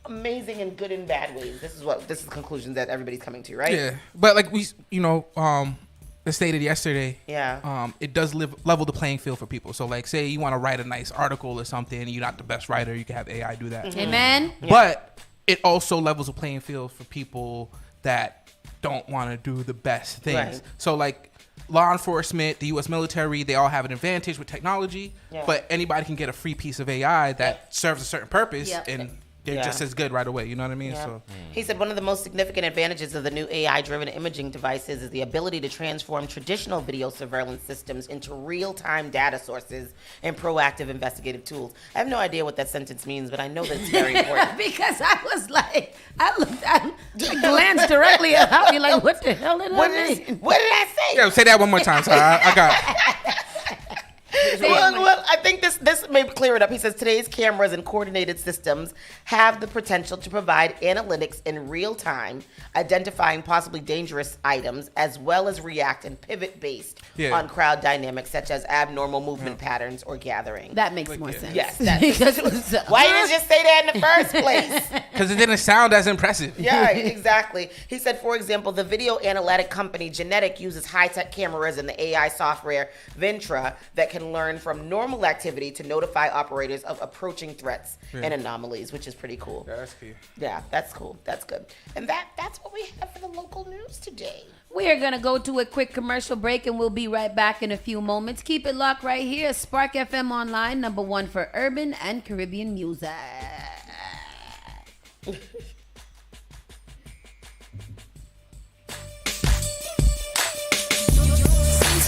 amazing in good and bad ways. This is the conclusion that everybody's coming to, right? Yeah, but like we, it stated yesterday. Yeah. It does level the playing field for people. So like, say you want to write a nice article or something, and you're not the best writer, you can have AI do that. Mm-hmm. Amen. But it also levels the playing field for people that don't want to do the best things. Right. So like, law enforcement, the U.S. military, they all have an advantage with technology, but anybody can get a free piece of AI that serves a certain purpose, and they're just as good right away. You know what I mean? So he said one of the most significant advantages of the new AI-driven imaging devices is the ability to transform traditional video surveillance systems into real-time data sources and proactive investigative tools. I have no idea what that sentence means, but I know that it's very important. Because I was like, I glanced directly at Howie like, what the hell did I mean? What did I say? Yeah, say that one more time. So I got Well, I think this may clear it up. He says today's cameras and coordinated systems have the potential to provide analytics in real time, identifying possibly dangerous items, as well as react and pivot based on crowd dynamics such as abnormal movement patterns or gathering. That makes more sense. Yes. Why didn't you just say that in the first place? Because it didn't sound as impressive. Yeah, exactly. He said, for example, the video analytic company Genetic uses high-tech cameras and the AI software Ventra that can learn from normal activity to notify operators of approaching threats and anomalies, which is pretty cool. Yeah, that's key. Yeah, that's cool. That's good. And that's what we have for the local news today. We are going to go to a quick commercial break, and we'll be right back in a few moments. Keep it locked right here. Spark FM Online, #1 for urban and Caribbean music.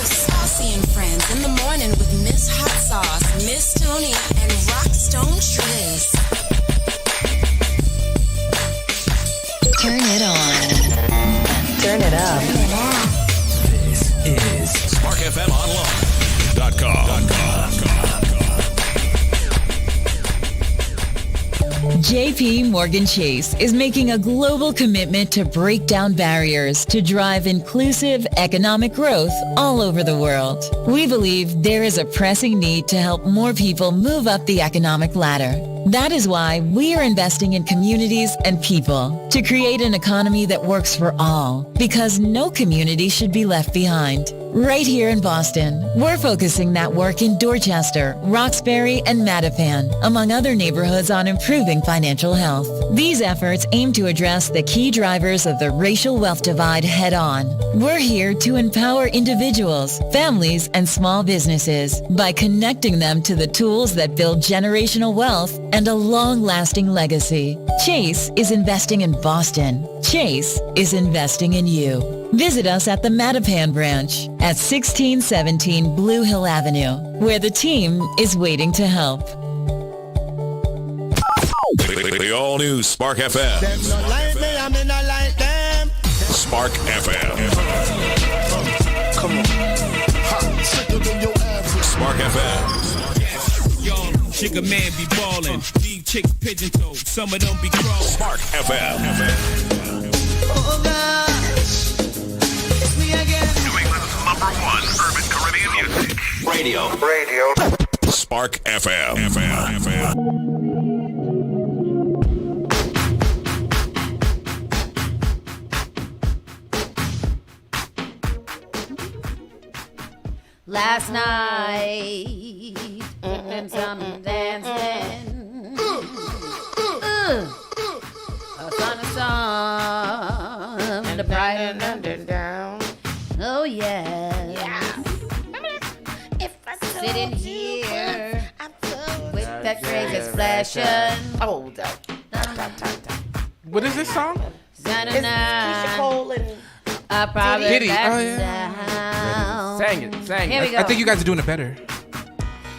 Saucy and Friends in the morning with Miss Hot Sauce, Miss Tony, and Rockstone Triz. Turn it on. Turn it up. This is SparkFMOnline.com. JP Morgan Chase is making a global commitment to break down barriers to drive inclusive economic growth all over the world. We believe there is a pressing need to help more people move up the economic ladder. That is why we are investing in communities and people to create an economy that works for all, because no community should be left behind. Right here in Boston, we're focusing that work in Dorchester, Roxbury, and Mattapan, among other neighborhoods, on improving financial health. These efforts aim to address the key drivers of the racial wealth divide head-on. We're here to empower individuals, families, and small businesses by connecting them to the tools that build generational wealth and a long-lasting legacy. Chase is investing in Boston. Chase is investing in you. Visit us at the Mattapan branch at 1617 Blue Hill Avenue, where the team is waiting to help. The all-new Spark FM. Them not like me, I mean I like them. Spark FM. Come on. Ha, sicker than your average. Spark FM. Yo, chicken man be ballin'. These chicks pigeon toed. Some of them be crawling. Spark FM. Oh gosh, it's me again. New England's #1 urban Caribbean music. Radio. Spark FM. Last night, and some dancing. A song, the bright and under down. Oh yeah. If I sitting here with that crazy expression. Oh, What is this song? Keisha Cole and I probably Diddy. back Oh, yeah. down. Sang it. Here we go. I think you guys are doing it better.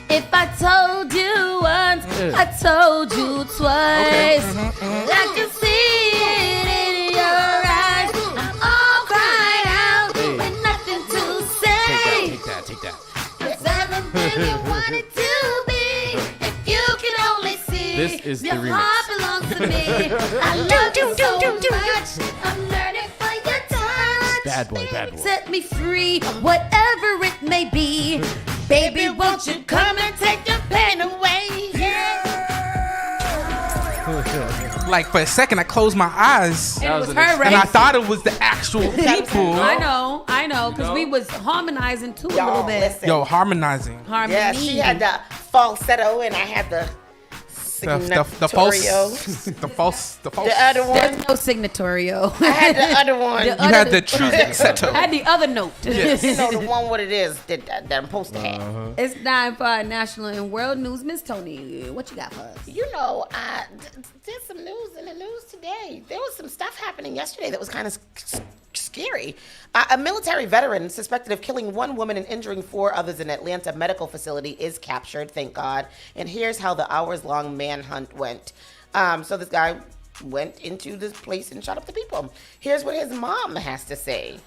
If I told you once, I told you twice. I can see it in your eyes. I'm all cried out with nothing to say. Take that. It's everything you wanted to be. If you can only see, This is the your remix. heart belongs to me. I love you so much. I'm learning for your touch. Bad boy. Set me free, whatever it may be. Baby, won't you come and take your pain away? Like for a second, I closed my eyes. And it was her, right? And I thought it was the actual people. I know, because we was harmonizing too a little bit. Listen. Yo, harmonizing. Harmony. Yeah, she had the falsetto and I had the The false. The other one. There's no signatorio. I had the other one. You had the true settle. I had the other note. Yes. You know the one what it is that I'm supposed to have. It's time for our national and world news. Miss Tony, what you got for us? You know, there's some news in the news today. There was some stuff happening yesterday that was kind of scary. A military veteran suspected of killing one woman and injuring 4 others in Atlanta medical facility is captured, thank God. And here's how the hours-long manhunt went. So this guy went into this place and shot up the people. Here's what his mom has to say.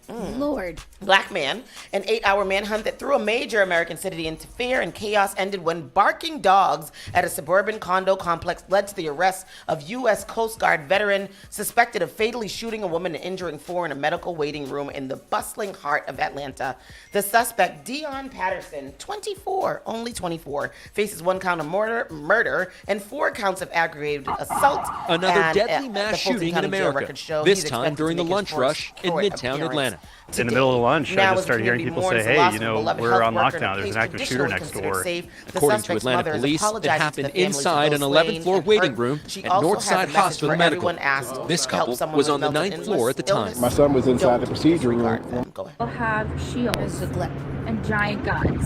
Lord. Black man. An 8-hour manhunt that threw a major American city into fear and chaos ended when barking dogs at a suburban condo complex led to the arrest of U.S. Coast Guard veteran suspected of fatally shooting a woman and injuring 4 in a medical waiting room in the bustling heart of Atlanta. The suspect, Dion Patterson, 24, only 24, faces 1 count of murder and 4 counts of aggravated assault. Another deadly mass shooting in America, this time during the lunch rush in Midtown Atlanta. In the middle of lunch, I just started hearing people say, hey, you know, we're on lockdown. There's an active shooter next door. According to Atlanta police, it happened inside an 11th floor waiting room at Northside Hospital Medical. This couple was on the 9th floor at the time. My son was inside the procedure room. They'll have shields and giant guns.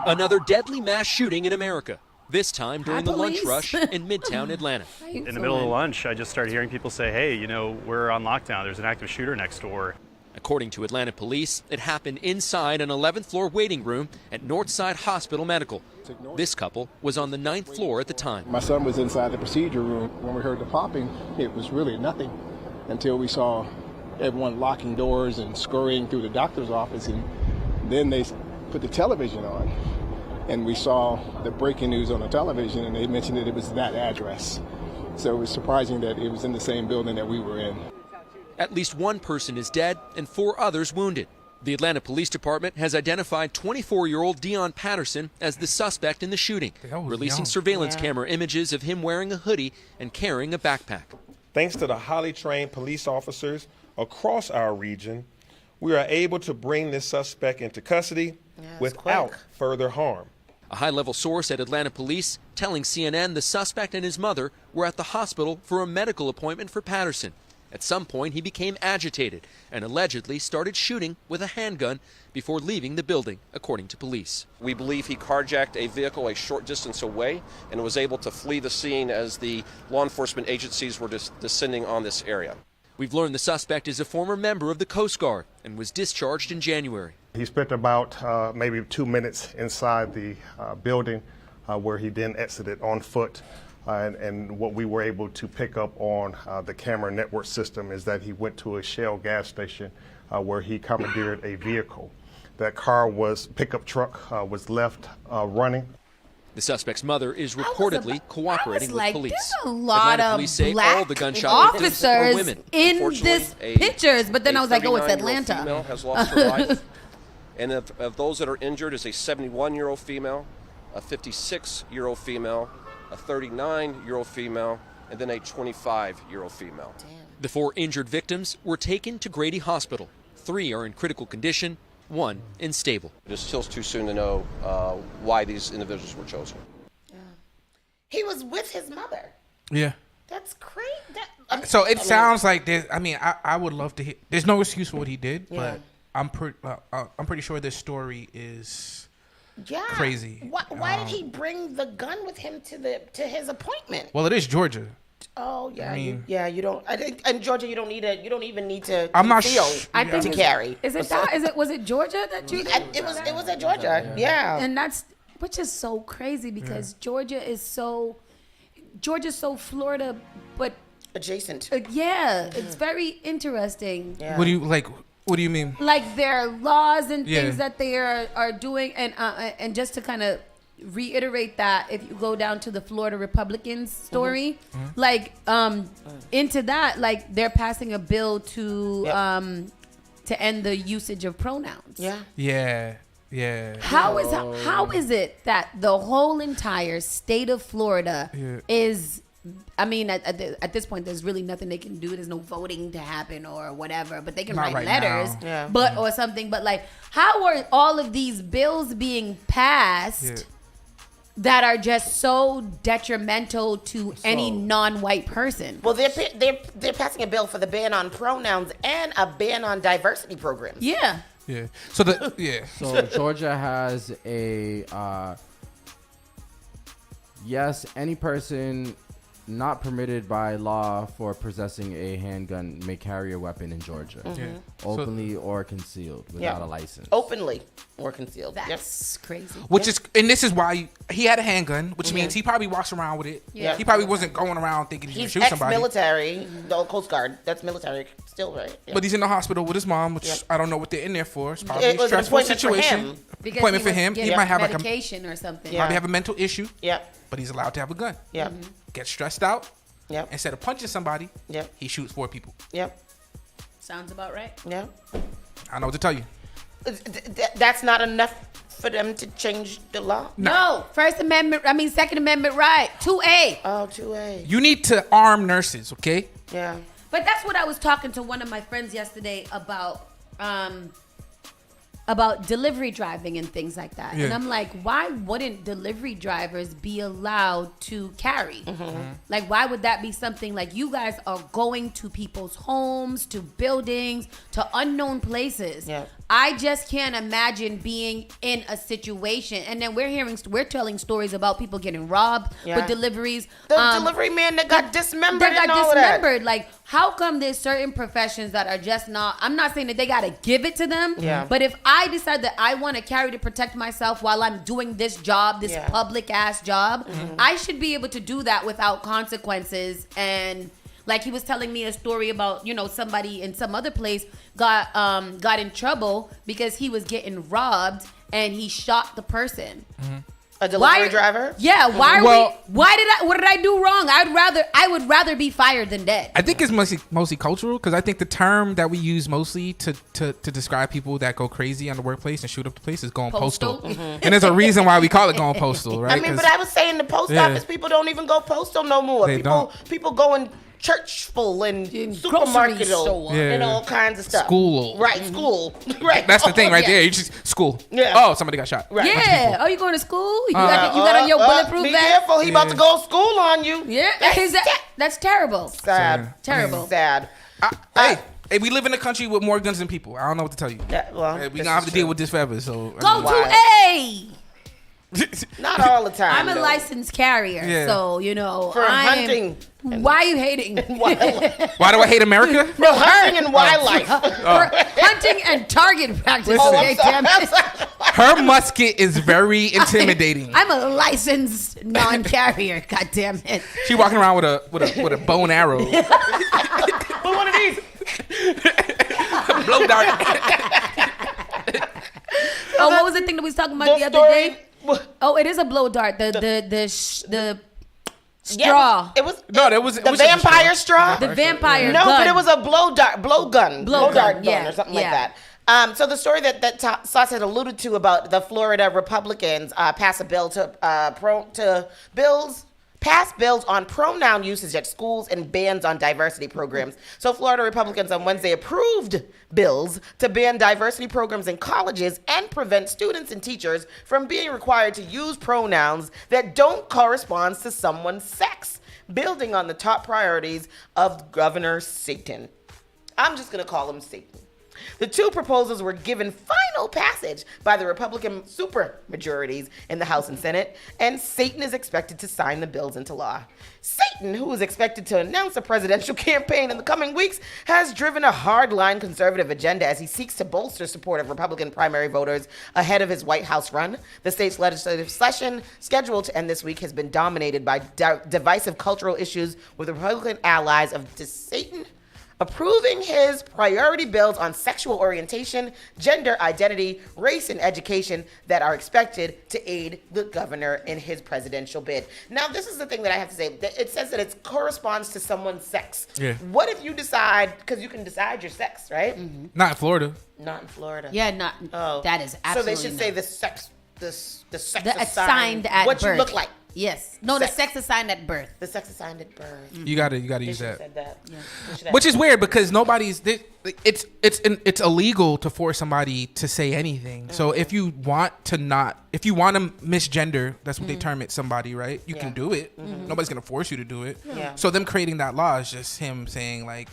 Another deadly mass shooting in America. This time during the lunch rush in Midtown Atlanta. In the middle of lunch, I just started hearing people say, hey, you know, we're on lockdown. There's an active shooter next door. According to Atlanta police, it happened inside an 11th floor waiting room at Northside Hospital Medical. This couple was on the 9th floor at the time. My son was inside the procedure room. When we heard the popping, it was really nothing until we saw everyone locking doors and scurrying through the doctor's office. And then they put the television on. And we saw the breaking news on the television, and they mentioned that it was that address. So it was surprising that it was in the same building that we were in. At least 1 person is dead and 4 others wounded. The Atlanta Police Department has identified 24-year-old Dion Patterson as the suspect in the shooting, releasing surveillance camera images of him wearing a hoodie and carrying a backpack. Thanks to the highly trained police officers across our region, we are able to bring this suspect into custody without further harm. A high-level source at Atlanta Police telling CNN the suspect and his mother were at the hospital for a medical appointment for Patterson. At some point, he became agitated and allegedly started shooting with a handgun before leaving the building, according to police. We believe he carjacked a vehicle a short distance away and was able to flee the scene as the law enforcement agencies were descending on this area. We've learned the suspect is a former member of the Coast Guard and was discharged in January. He spent about maybe 2 minutes inside the building where he then exited on foot. And what we were able to pick up on the camera network system is that he went to a Shell gas station where he commandeered a vehicle. That pickup truck was left running. The suspect's mother is reportedly cooperating with police. There's a lot of police say black all the gunshot victims are officers women. in this pictures, but then I was like, oh, it's Atlanta. Female has lost her life. And of those that are injured is a 71-year-old female, a 56-year-old female, a 39-year-old female, and then a 25-year-old female. The 4 injured victims were taken to Grady Hospital. 3 are in critical condition, 1 in stable. It's still too soon to know why these individuals were chosen. Yeah. He was with his mother. Yeah. That's crazy. So it sounds like there's. I mean, I would love to hear. There's no excuse for what he did, but I'm pretty sure this story is crazy. Why did he bring the gun with him to his appointment? Well, it is Georgia. Oh yeah, I mean, you don't. I think in Georgia you don't even need to. I'm not feel I think to carry. Is it that? Was it Georgia that you? It was at Georgia. Yeah. And that's which is so crazy because Georgia's so Florida, but adjacent. It's very interesting. Yeah. What do you mean? Like their laws and things that they are doing, and just to kind of reiterate that, if you go down to the Florida Republicans story, into that, like they're passing a bill to end the usage of pronouns. Yeah. How is it that the whole entire state of Florida is? I mean, at this point, there's really nothing they can do. There's no voting to happen or whatever, but they can write letters, or something. But like, how are all of these bills being passed that are just so detrimental to any non-white person. Well, they're passing a bill for the ban on pronouns and a ban on diversity programs. Yeah. Yeah. So Georgia has a yes, any person not permitted by law for possessing a handgun may carry a weapon in Georgia, openly or concealed without a license. Openly or concealed. That's crazy. And this is why he had a handgun, which means he probably walks around with it. Yeah. He probably wasn't going around thinking he He's should shoot somebody. ex-military, the Coast Guard. That's military still, right? Yeah. But he's in the hospital with his mom, which I don't know what they're in there for. It's probably It a was an stressful appointment for situation. him. Because Appointment he for was him. He getting might have medication or something. Probably have a mental issue. Yeah. But he's allowed to have a gun. Yeah. Get stressed out. Yep. Instead of punching somebody, he shoots 4 people. Yep. Sounds about right. Yeah. I don't know what to tell you. That's not enough for them to change the law? No. Second Amendment right. 2A. Oh, 2A. You need to arm nurses, okay? Yeah. But that's what I was talking to one of my friends yesterday about delivery driving and things like that. Yeah. And I'm like, why wouldn't delivery drivers be allowed to carry? Like, why would that be something like you guys are going to people's homes, to buildings, to unknown places? Yeah. I just can't imagine being in a situation. And then we're telling stories about people getting robbed with deliveries. The delivery man that got dismembered and all of that. Like, how come there's certain professions that are just not, I'm not saying that they got to give it to them, but if I decide that I want to carry to protect myself while I'm doing this job, this public ass job, I should be able to do that without consequences. And like he was telling me a story about, somebody in some other place got in trouble because he was getting robbed and he shot the person. A delivery driver? Yeah. What did I do wrong? I would rather be fired than dead. I think it's mostly cultural, because I think the term that we use mostly to describe people that go crazy on the workplace and shoot up the place is going postal. And there's a reason why we call it going postal, right? But I was saying the post office people don't even go postal no more. People go in churchful and supermarket and all kinds of stuff. School. Right, school. Right. That's the thing right there. You just school. Yeah. Oh, somebody got shot. Right. Yeah. Oh, you going to school? You got on your bulletproof be vest? Be careful. He about to go to school on you. Yeah. That's terrible. Sad. Terrible. Sad. Hey, we live in a country with more guns than people. I don't know what to tell you. Yeah, well, we gonna have to deal with this forever. So go to A. Not all the time. I'm a licensed carrier, so for hunting. Why are you hating? Why do I hate America? No, hunting and wildlife. Hunting and target practice. Her musket is very intimidating. I'm a licensed non-carrier. God damn it. She walking around with a bow and arrow. But one of these. Blow dart. What was the thing that we was talking about the other day? Oh, it is a blow dart. The straw. It was the vampire straw. The vampire. No, gun. but it was a blow gun, blow dart gun, or something like that. So the story that Sauce had alluded to about the Florida Republicans pass bills on pronoun usage at schools and bans on diversity programs. So Florida Republicans on Wednesday approved bills to ban diversity programs in colleges and prevent students and teachers from being required to use pronouns that don't correspond to someone's sex, building on the top priorities of Governor Satan. I'm just going to call him Satan. The two proposals were given final passage by the Republican supermajorities in the House and Senate, and Satan is expected to sign the bills into law. Satan, who is expected to announce a presidential campaign in the coming weeks, has driven a hardline conservative agenda as he seeks to bolster support of Republican primary voters ahead of his White House run. The state's legislative session, scheduled to end this week, has been dominated by divisive cultural issues with Republican allies of Satan approving his priority bills on sexual orientation, gender identity, race, and education that are expected to aid the governor in his presidential bid. Now, this is the thing that I have to say. It says that it corresponds to someone's sex. Yeah. What if you decide, because you can decide your sex, right? Mm-hmm. Not in Florida. Not in Florida. Yeah, that is absolutely So they should say the sex assigned at what birth. you look like. Yes. No, the sex assigned at birth. The sex assigned at birth. You gotta use that. Said that. Yeah. Which is weird because it's illegal to force somebody to say anything. So if you want to misgender, that's what they term it, somebody, right? You can do it. Nobody's gonna force you to do it. Yeah. So them creating that law is just him saying like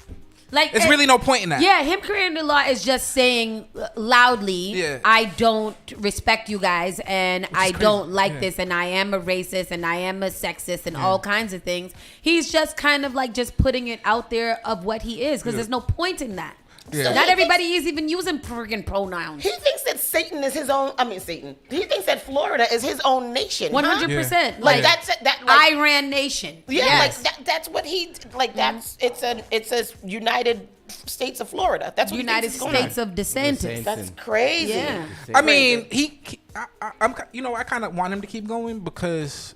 there's really no point in that. Yeah, him creating the law is just saying loudly, I don't respect you guys, and I don't like this, and I am a racist, and I am a sexist, and all kinds of things. He's just kind of like just putting it out there of what he is, because there's no point in that. Yeah. So not everybody is even using friggin' pronouns. He thinks that Satan is his own. Satan. He thinks that Florida is his own nation. 100%. Like that's that. Like, Iran nation. Yeah, yes. like that's what he like. That's it's a United States of Florida. That's what United States of DeSantis. That's crazy. Yeah. I mean, I kind of want him to keep going because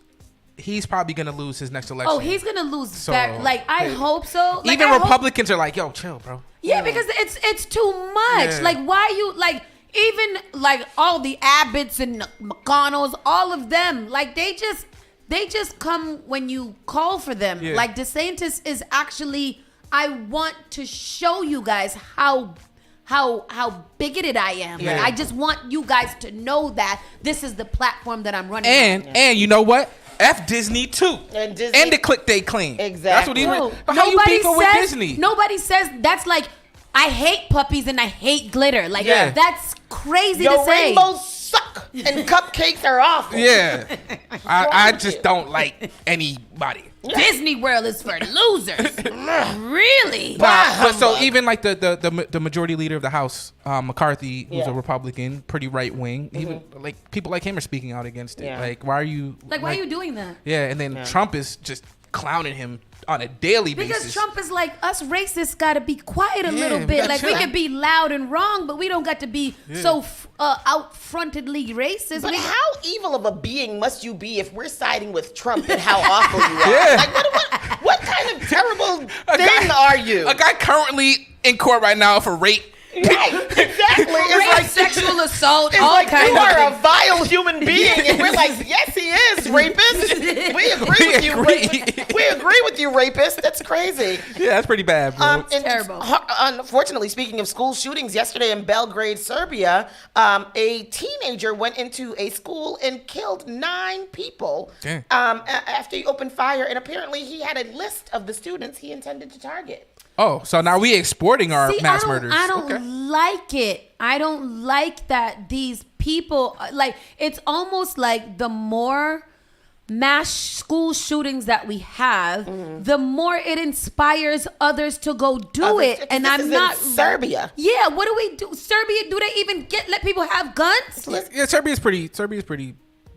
he's probably gonna lose his next election. Oh, he's gonna lose. I hope so. Like, even Republicans are like, yo, chill, bro. Yeah, because it's too much. Yeah. Like, why you like even like all the Abbotts and McConnells, all of them, like they just come when you call for them. Yeah. Like DeSantis is actually. I want to show you guys how bigoted I am. Yeah. Like, I just want you guys to know that this is the platform that I'm running. And you know what? F Disney too. And the click they claim. Exactly. That's what but how you beefing with Disney? Nobody says that's like I hate puppies and I hate glitter. Like that's crazy to say. Rainbows suck and cupcakes are awful. Yeah. I just don't like anybody. Disney World is for losers. Really? But so even like the majority leader of the House, McCarthy, who's a Republican, pretty right wing, even like people like him are speaking out against it. Like, why are you why are you doing that? Yeah, and then Trump is just clowning him on a daily basis. Because Trump is like, us racists got to be quiet a little bit. Like, we can be loud and wrong, but we don't got to be so out-frontedly racist. But how evil of a being must you be if we're siding with Trump and how awful you are? Like, what kind of terrible thing are you? A guy currently in court right now for rape. Right, exactly. It's like sexual assault. It's like you are a vile human being, and we're like, yes, he is, rapist. We agree with you, rapist. We agree with you, rapist. That's crazy. Yeah, that's pretty bad, bro. It's terrible. Unfortunately, speaking of school shootings, yesterday in Belgrade, Serbia, a teenager went into a school and killed 9 people after he opened fire, and apparently he had a list of the students he intended to target. Oh, so now we exporting our mass murders. I don't like it. I don't like that these people, like, it's almost like the more mass school shootings that we have, the more it inspires others to go do it. And I'm not Serbia. Yeah, what do we do? Serbia, do they even let people have guns? Yeah, Serbia's pretty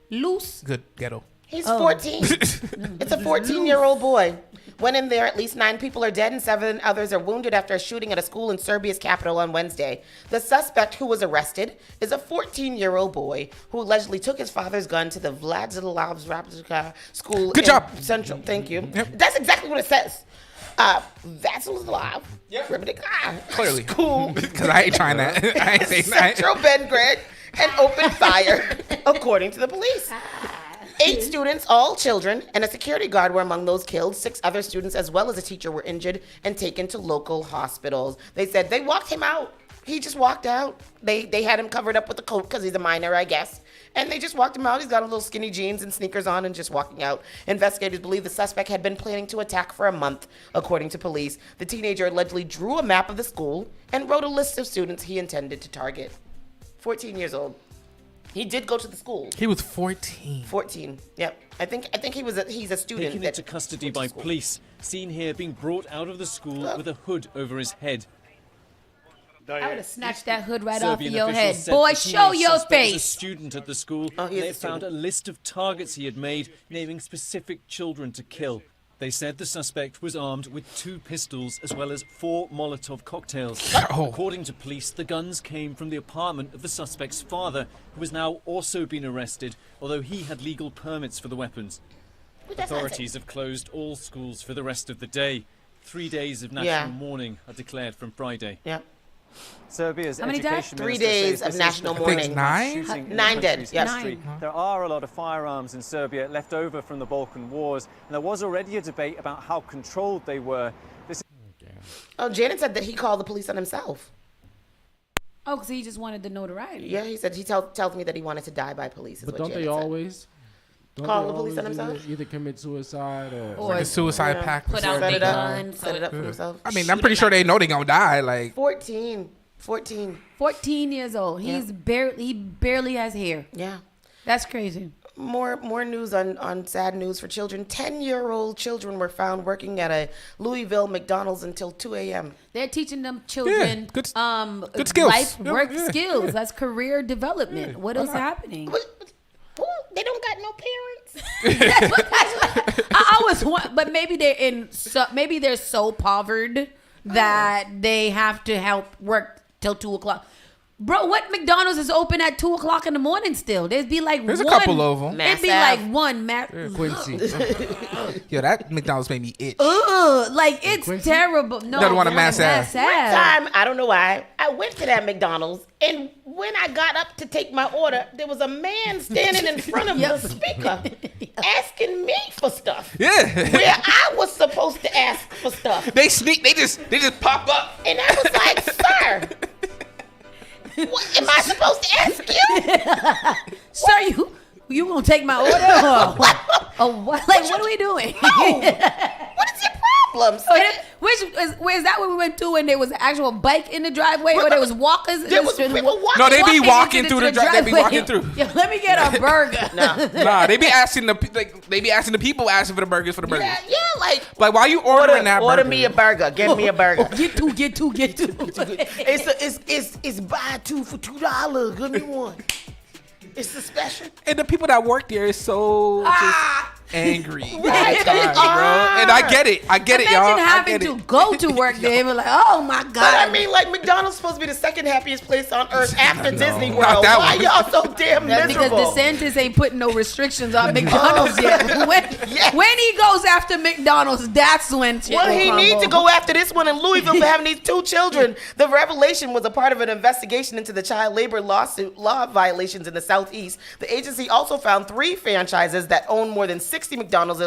loose. Good ghetto. He's 14. It's a 14-year-old boy. Went in there, at least 9 people are dead and 7 others are wounded after a shooting at a school in Serbia's capital on Wednesday. The suspect who was arrested is a 14-year-old boy who allegedly took his father's gun to the Vladislav school Central. Thank you. Yep. That's exactly what it says. Vladislav. Clearly. School. Because I ain't trying that. I ain't saying that. Central Belgrade and opened fire, according to the police. 8 students, all children, and a security guard were among those killed. 6 other students, as well as a teacher, were injured and taken to local hospitals. They said they walked him out. He just walked out. They had him covered up with a coat because he's a minor, I guess. And they just walked him out. He's got a little skinny jeans and sneakers on and just walking out. Investigators believe the suspect had been planning to attack for a month, according to police. The teenager allegedly drew a map of the school and wrote a list of students he intended to target. 14 years old. He did go to the school. He was 14. 14. Yep. I think he's a student. Taken into custody by police. Seen here being brought out of the school with a hood over his head. I would have snatched that hood right off of your head. Boy, show your face. Was a student at the school. They found a list of targets he had made, naming specific children to kill. They said the suspect was armed with 2 pistols as well as 4 Molotov cocktails. According to police, the guns came from the apartment of the suspect's father, who has now also been arrested, although he had legal permits for the weapons. Authorities have closed all schools for the rest of the day. 3 days of national mourning are declared from Friday. Yeah. Serbia's How many died? education 3 minister days says of this national is the mourning. first Nine? shooting in the 9 dead, country's yes. history. There are a lot of firearms in Serbia left over from the Balkan Wars, and there was already a debate about how controlled they were. Oh, Janet said that he called the police on himself. Oh, because he just wanted the notoriety. Yeah, he said he tells me that he wanted to die by police. Is But what don't Janet they said. always Call the police on himself? either commit suicide or Like a suicide pact. Put out Set the it up. gun. Set it up for himself. I mean, I'm pretty sure they know they gonna die. Like 14 years old. He barely has hair. Yeah. That's crazy. More news on sad news for children. 10-year-old children were found working at a Louisville McDonald's until 2 a.m. They're teaching them children good skills. life Yeah, work yeah. skills. That's career development. What is happening? They don't got no parents. I was, but maybe maybe they're so povered that they have to help work till 2:00. Bro, what McDonald's is open at 2:00 in the morning still? There'd be like There's one. a couple of them. It'd be like one. Quincy. Yo, that McDonald's made me itch. Ugh, like it's Quincy? terrible. No, Gotta want a not Mass Ave. One time, I don't know why, I went to that McDonald's, and when I got up to take my order, there was a man standing in front of the speaker asking me for stuff. Yeah. Where I was supposed to ask for stuff. They just pop up. And I was like, sir, what am I supposed to ask you? Sir, you gonna take my order? Or what? Like, what are we doing? What is your problem? Where's that where we went to and there was an actual bike in the driveway or there was walkers? There was people walking. No, they be walking into through the driveway. They be walking through. Yo, let me get a burger. Nah, they be asking the people asking for the burgers. Yeah, like why you ordering that burger? Order me a burger. Give me a burger. Get two. It's buy two for $2. Give me one. It's the special. And the people that work there is so just angry. Right, all the time, bro. And I get it. Imagine y'all. having to go to work there and be like, oh my God. But I mean, like, McDonald's supposed to be the second happiest place on earth after Disney World. Not that Why one. y'all so damn That's miserable? because DeSantis ain't putting no restrictions on McDonald's yet. When he goes after McDonald's, that's when shit Well, will he crumble. needs to go after this one in Louisville for having these two children. The revelation was a part of an investigation into the child labor law violations in the Southeast. The agency also found 3 franchises that own more than 60 McDonald's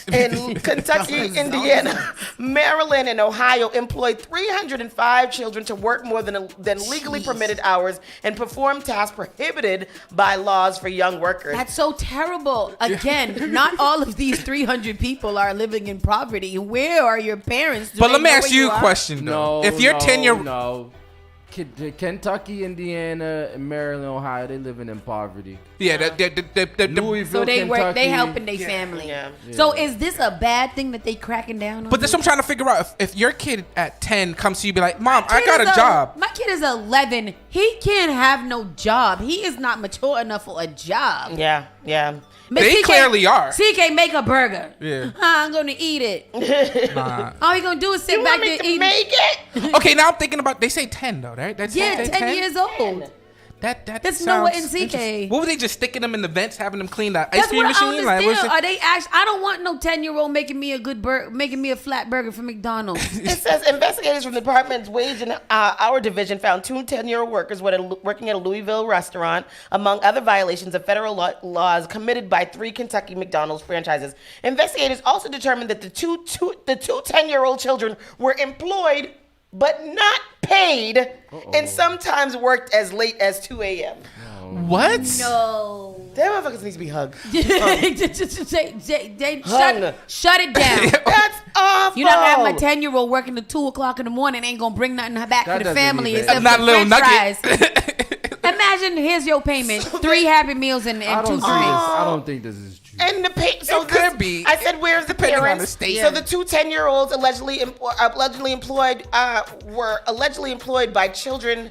in Kentucky, Indiana, Maryland, and Ohio employed 305 children to work more than legally permitted hours and perform tasks prohibited by laws for young workers. That's so terrible. Again, not all of these 300 people are living in poverty. Where are your parents? But let me ask you a question, though. No, If you're 10-year... No. Kentucky, Indiana, and Maryland, Ohio, they living in poverty. Yeah, Louisville, so they Kentucky, work. They helping their family. Yeah. So is this a bad thing that they cracking down on? But that's what I'm trying to figure out. If your kid at 10 comes to you, be like, Mom, I got a job. My kid is 11. He can't have no job. He is not mature enough for a job. Yeah. They clearly are. CK, make a burger. Yeah. I'm gonna eat it. Nah. All you gonna do is sit back there and eat. Make it. Okay, now I'm thinking about. They say 10 though, right? That's 10 years old. That's nowhere in sounds CK. interesting. What were they just sticking them in the vents, having them clean that ice That's cream what I machine? understand. What's it? Are they actually? I don't want no 10-year-old making me a good making me a flat burger from McDonald's. It says investigators from the department's wage and hour division found 2 10-year-old workers working at a Louisville restaurant, among other violations of federal laws committed by 3 Kentucky McDonald's franchises. Investigators also determined that the two 10-year-old children were employed but not paid, and sometimes worked as late as 2 a.m. What? No. Them motherfuckers need to be hugged. Shut it down. That's awful. You're not gonna have my 10-year-old working till 2:00 in the morning. Ain't gonna bring nothing back That for the doesn't family even- except Not for little French nugget. fries. Imagine, here's your payment: 3 Happy Meals and 2 drinks. I don't think this is true. And the so It could be. I said, where's the Depending on parents? the state. So the 2 10-year-olds allegedly employed were allegedly employed by children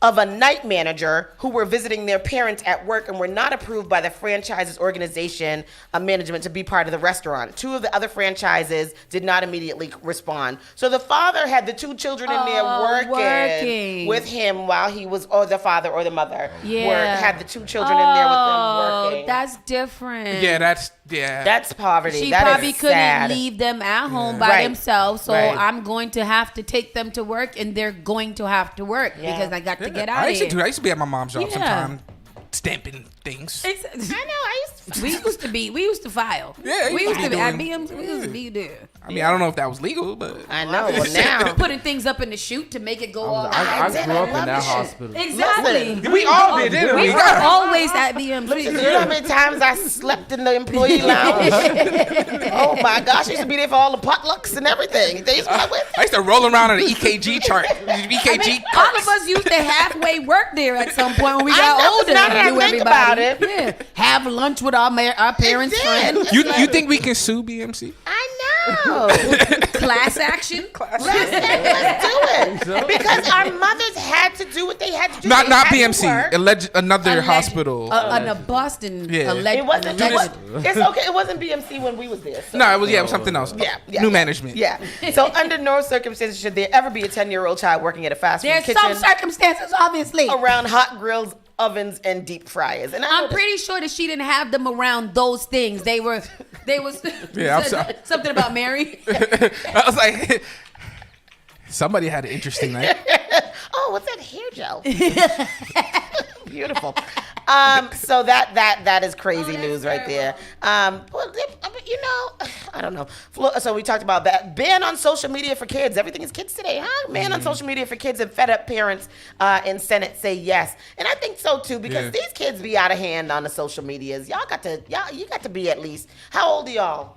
of a night manager who were visiting their parents at work and were not approved by the franchise's organization management to be part of the restaurant. 2 of the other franchises did not immediately respond. So the father had the 2 children in there working with him while he was, or the father or the mother had the 2 children in there with them working. That's different. Yeah, that's poverty. She that probably is couldn't sad. leave them at home by themselves, so I'm going to have to take them to work, and they're going to have to work because I got to get out of here. I used to be at my mom's job sometime, stamping things. I know. We used to file. Yeah, we used to be at doing- BMs. We used to be there. I mean, I don't know if that was legal, but I know. Well, now putting things up in the chute to make it go all. I grew up in that hospital. Exactly. Listen, we all did, didn't we? We were always at BMs. You know how many times I slept in the employee lounge? Oh my gosh, I used to be there for all the potlucks and everything. They used to I used to roll around on an EKG chart. EKG. All of us used to halfway work there at some point when we got older. Now that I think about it. Yeah. Have lunch with our parents' friends. You think we can sue BMC? I know. Class action? Let's do it. Because our mothers had to do what they had to do. Not They had to BMC. work. Another hospital. In a Boston. Yeah. It wasn't. It's okay. It wasn't BMC when we was there. So. No, it was something else. Yeah. New management. Yeah. So under no circumstances should there ever be a 10-year-old child working at a fast food kitchen. There's some circumstances, obviously. Around hot grills, ovens, and deep fryers. And I'm pretty sure that she didn't have them around those things. They was Yeah, I'm sorry. something about Mary. I was like, somebody had an interesting night. Oh, what's that hair gel? Beautiful. So that is crazy news right there. Well, you know, I don't know. So we talked about that. Ban on social media for kids. Everything is kids today, huh? Ban on social media for kids, and fed up parents in Senate say yes. And I think so too, because these kids be out of hand on the social medias. You got to be at least, how old are y'all?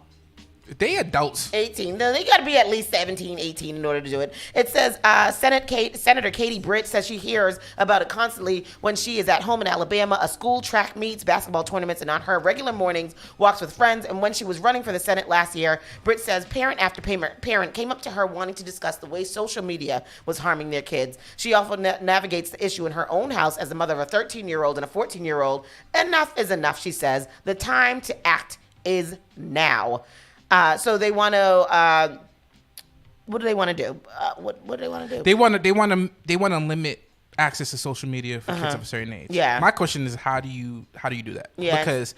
They adults. 18. No, they got to be at least 17, 18 in order to do it. It says Senator Katie Britt says she hears about it constantly when she is at home in Alabama, a school, track meets, basketball tournaments, and on her regular mornings, walks with friends. And when she was running for the Senate last year, Britt says parent after parent came up to her wanting to discuss the way social media was harming their kids. She often navigates the issue in her own house as the mother of a 13-year-old and a 14-year-old. Enough is enough, she says. The time to act is now. So they want to. What do they want to do? What do they want to do? They want to limit access to social media for kids of a certain age. Yeah. My question is, how do you do that? Yes. Because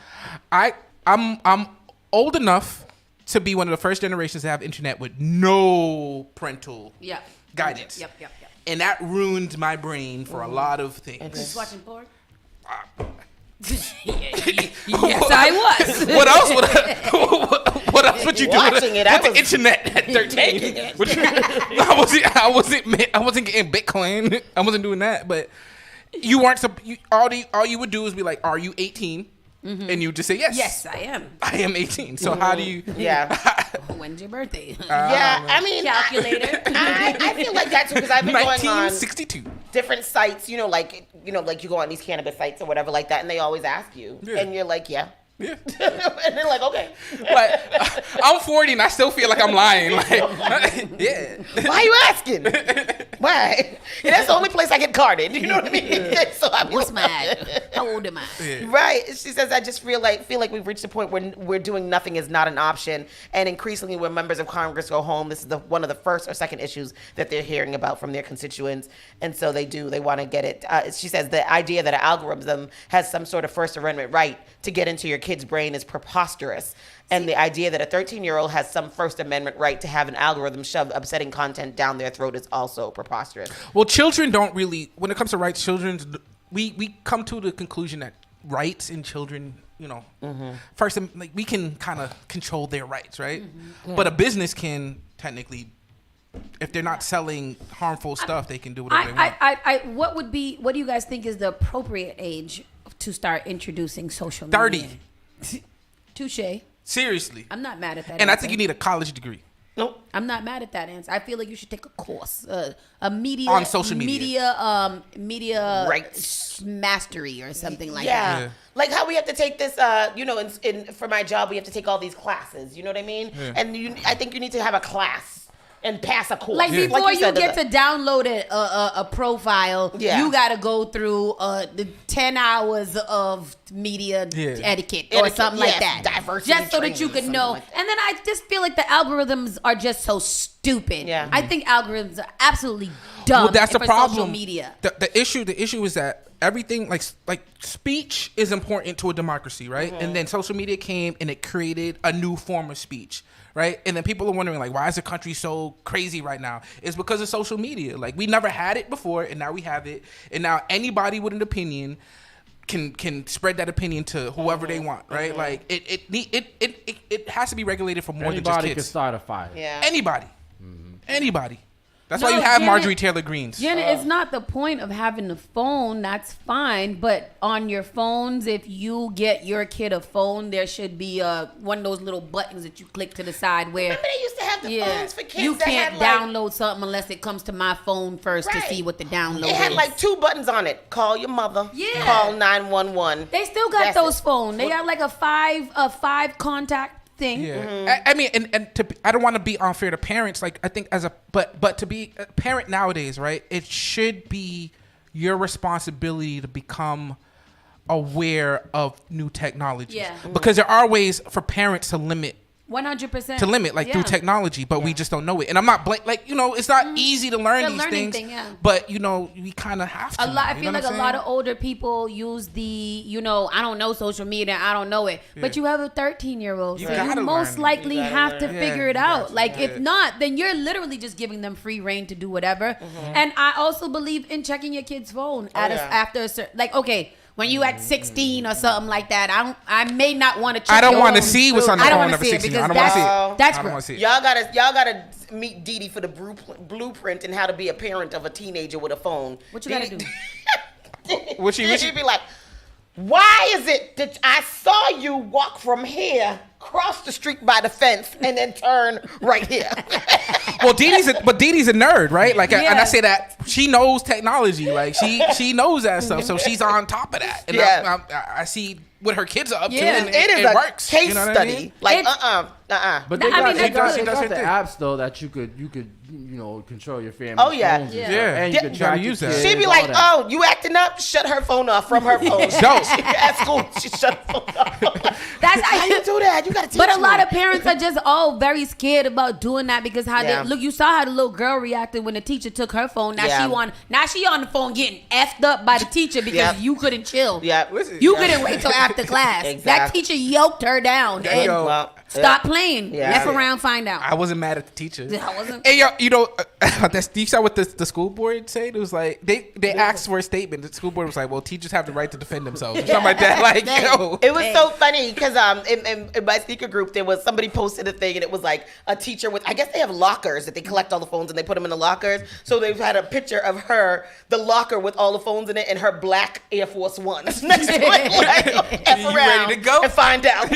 I'm old enough to be one of the first generations to have internet with no parental guidance. Yep. And that ruined my brain for a lot of things. Just watching porn. Yes, I was. What else? What else would you do with the internet at 13? I wasn't getting Bitcoin. I wasn't doing that. But you weren't. All you would do is be like, "Are you 18?" Mm-hmm. And you just say yes. Yes, I am. I am 18. So how do you? Yeah. When's your birthday? I mean, calculator. I feel like that too because I've been going on 1962 different sites. Like you go on these cannabis sites or whatever like that, and they always ask you, and you're like, yeah. Yeah. And they're like, okay. But I'm 40 and I still feel like I'm lying. Like, yeah. Why are you asking? Why? And that's the only place I get carded. You know what I mean? Yeah. So what's mine? How old am I? Yeah. Right. She says, I just feel like we've reached a point where we're doing nothing is not an option. And increasingly when members of Congress go home, this is one of the first or second issues that they're hearing about from their constituents. And so they want to get it. She says the idea that an algorithm has some sort of First Amendment right to get into your kid's brain is preposterous. And the idea that a 13-year-old has some First Amendment right to have an algorithm shove upsetting content down their throat is also preposterous. Well, children don't really, when it comes to rights, we come to the conclusion that rights in children, first, like we can kind of control their rights, right? Mm-hmm. Yeah. But a business can technically, if they're not selling harmful stuff, they can do whatever they want. What do you guys think is the appropriate age to start introducing social media? 30. Touche. Seriously. I'm not mad at that And answer. I think you need a college degree. Nope. I'm not mad at that answer. I feel like you should take a course, a media on social media, media rights mastery or something like that. Yeah, like how we have to take this. For my job, we have to take all these classes. You know what I mean? Yeah. And I think you need to have a class and pass a course. Like before Like you get to download a profile, you got to go through the 10 hours of media etiquette or something like that. Diversity just so that you could know. And then I just feel like the algorithms are just so stupid. Yeah. I think algorithms are absolutely dumb. Well, that's the for problem. Social media. The issue is that everything like speech is important to a democracy, right? And then social media came and it created a new form of speech, right? And then people are wondering like, why is the country so crazy right now? It's because of social media. Like we never had it before, and now we have it, and now anybody with an opinion can spread that opinion to whoever they want, right? Like it has to be regulated for more than just Anybody kids. can start a fire. Yeah. Anybody. That's why you have Marjorie Taylor Greens. Jenna, it's not the point of having the phone. That's fine. But on your phones, if you get your kid a phone, there should be one of those little buttons that you click to the side where... Remember they used to have the phones for kids you that can't had, download something unless it comes to my phone first to see what the download It had is. like 2 buttons on it. Call your mother. Yeah. Call 911. They still got those phones. They got like a five contact thing. Yeah, I mean, and I don't want to be unfair to parents. Like I think but to be a parent nowadays, right? It should be your responsibility to become aware of new technology. Yeah. Because there are ways for parents to limit 100%. to limit through technology, but we just don't know it. And I'm not it's not easy to learn these things. But we kind of have to. I feel like a lot of older people use the, I don't know social media, I don't know it. But you have a 13-year-old, so you most likely have to figure it out. Like if not, then you're literally just giving them free reign to do whatever. And I also believe in checking your kid's phone after a certain, like, okay, when you at 16 or something like that, I may not want to check. I don't want to see what's on the phone of 16. I don't want to see it. That's I don't want to see it. Y'all gotta meet Dee Dee for the blueprint and how to be a parent of a teenager with a phone. What you gotta do? She'd be like, why is it that I saw you walk from here, cross the street by the fence, and then turn right here? Well, Dee Dee's a nerd, right? Like, and I say that she knows technology. Like, she knows that stuff, so she's on top of that. And I see what her kids are up to, and it works. Case you know what study. I mean? Like, But they got the apps though that you could control your family. Oh yeah, and you can try to use that. She'd be like, "Oh, you acting up? Shut her phone off from her phone." At school, she shut her phone off. That's how you do that. You gotta teach But a me. lot of parents are just all very scared about doing that because you saw how the little girl reacted when the teacher took her phone. Now she on the phone getting effed up by the teacher because you couldn't chill. You couldn't wait till after class. Exactly. That teacher yoked her down and stop playing. F around, find out. I wasn't mad at the teacher. I wasn't. Hey, you saw what the school board said? It was like they asked for a statement. The school board was like, "Well, teachers have the right to defend themselves." Or something like that. Like, it was so funny because in my sneaker group there was somebody posted a thing and it was like a teacher with, I guess they have lockers that they collect all the phones and they put them in the lockers. So they've had a picture of her, the locker with all the phones in it, and her black Air Force Ones next to it. Like, F around ready to go and find out.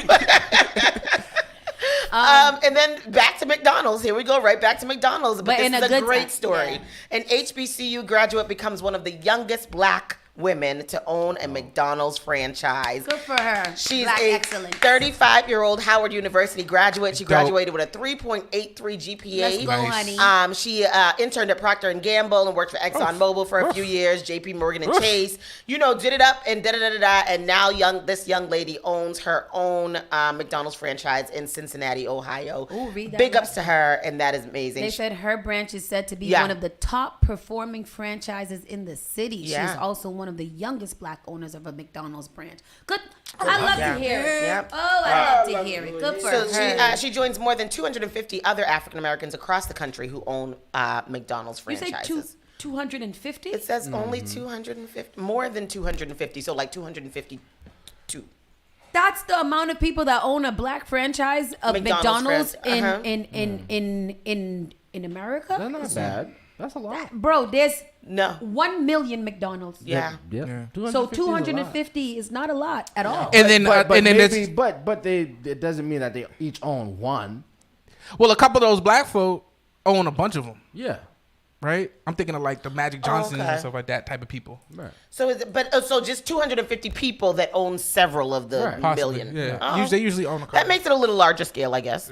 And then back to McDonald's. Here we go, right back to McDonald's. But this is a great story. An HBCU graduate becomes one of the youngest black women to own a McDonald's franchise. Good for her. She's Black a excellence. 35-year-old Howard University graduate. She graduated with a 3.83 GPA. Let's go, honey. She interned at Procter & Gamble and worked for ExxonMobil for a few years, JP Morgan and Chase. Did it up and da-da-da-da-da. And now this young lady owns her own McDonald's franchise in Cincinnati, Ohio. Ooh, read that. Big ups to her, and that is amazing. They said her branch is said to be one of the top performing franchises in the city. Yeah. She's also one of the youngest black owners of a McDonald's branch. Good. I love to hear it. Yep. Oh, I love to hear it. Good for her. She joins more than 250 other African Americans across the country who own McDonald's franchises. You say 250? It says only 250, more than 250, so like 252. That's the amount of people that own a black franchise of McDonald's in America. That's not bad. That's a lot. Bro, there's 1 million McDonald's. Yeah. So 250 is not a lot at all. And then, it doesn't mean that they each own one. Well, a couple of those black folk own a bunch of them. Yeah. Right? I'm thinking of like the Magic Johnsons and stuff like that type of people. Right. So so just 250 people that own several of the million. Yeah. Oh. They usually own a couple. That makes it a little larger scale, I guess.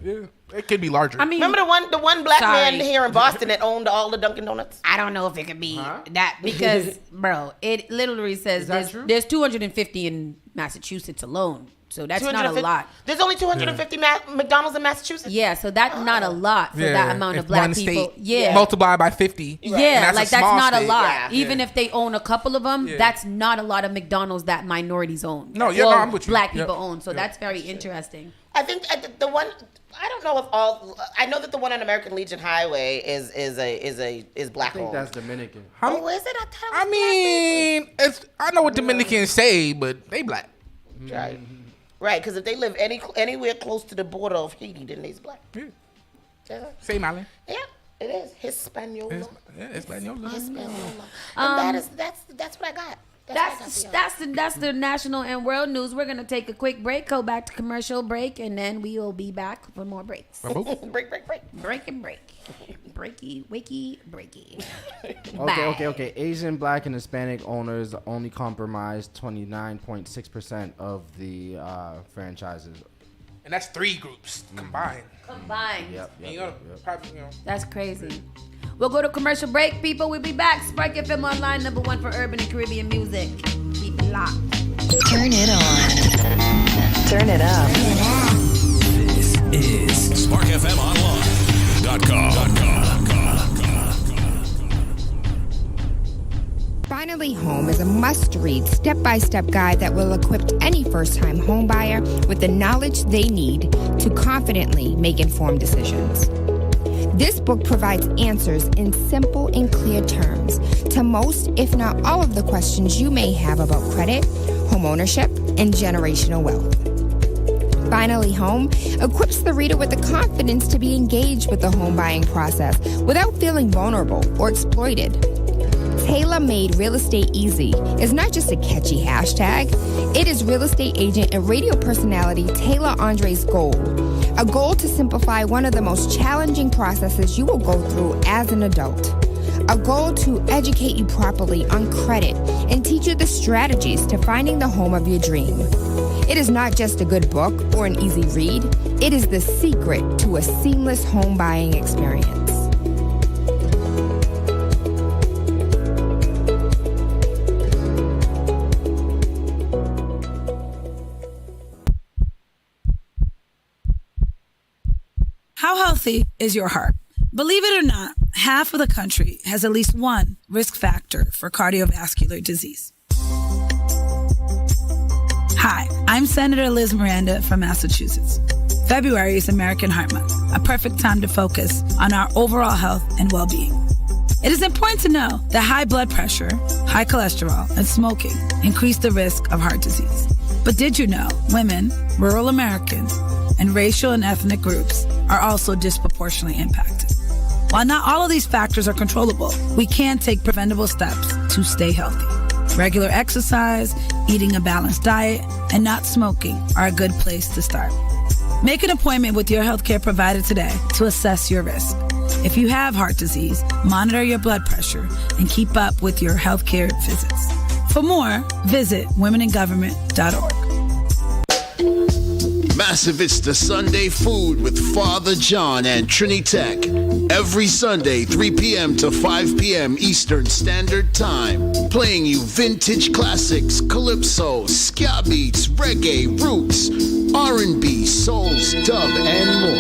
Yeah. It could be larger. I mean, remember the one black sorry. man here in Boston that owned all the Dunkin' Donuts? I don't know if it could be that because, bro, it literally says there's 250 in Massachusetts alone. So that's not a lot. There's only 250 McDonald's in Massachusetts? Yeah, so that's not a lot for that amount of black people. Yeah. Multiply by 50. Yeah, that's not state. a lot. Even if they own a couple of them, that's not a lot of McDonald's that minorities own. No, I'm with you. Black people own. So that's very interesting. I think the one, I don't know if all, I know that the one on American Legion Highway is black owned. I think that's Dominican. Oh, is it? I mean, I know what Dominicans say, but they black. Right. Right, because if they live anywhere close to the border of Haiti, then they's black. Yeah. Same island. Yeah, it is. Hispaniola. Hispaniola. And that's what I got. That's the national and world news. We're gonna take a quick break, go back to commercial break, and then we will be back for more breaks. break. Break and break. Breaky, wakey, breaky. Okay. Asian, Black, and Hispanic owners only comprise 29.6% of the franchises. And that's 3 groups combined. Yep. That's crazy. We'll go to commercial break, people. We'll be back. Spark FM Online, #1 for urban and Caribbean music. Keep it locked. Turn it on. Turn it up. This is SparkFMOnline.com. Finally Home is a must-read step-by-step guide that will equip any first-time homebuyer with the knowledge they need to confidently make informed decisions. This book provides answers in simple and clear terms to most, if not all, of the questions you may have about credit, home ownership, and generational wealth. Finally Home equips the reader with the confidence to be engaged with the home buying process without feeling vulnerable or exploited. Tailor-made Real Estate Easy is not just a catchy hashtag. It is real estate agent and radio personality Taylor Andre's goal. A goal to simplify one of the most challenging processes you will go through as an adult. A goal to educate you properly on credit and teach you the strategies to finding the home of your dream. It is not just a good book or an easy read. It is the secret to a seamless home buying experience. How healthy is your heart? Believe it or not, half of the country has at least one risk factor for cardiovascular disease. Hi, I'm Senator Liz Miranda from Massachusetts. February is American Heart Month, a perfect time to focus on our overall health and well-being. It is important to know that high blood pressure, high cholesterol, and smoking increase the risk of heart disease. But did you know women, rural Americans, and racial and ethnic groups are also disproportionately impacted? While not all of these factors are controllable, we can take preventable steps to stay healthy. Regular exercise, eating a balanced diet, and not smoking are a good place to start. Make an appointment with your healthcare provider today to assess your risk. If you have heart disease, monitor your blood pressure and keep up with your healthcare visits. For more, visit womeningovernment.org. Massive It's the Sunday Food with Father John and Trini Tech. Every Sunday, 3 p.m. to 5 p.m. Eastern Standard Time. Playing you vintage classics, calypso, ska beats, reggae, roots, R&B, souls, dub, and more.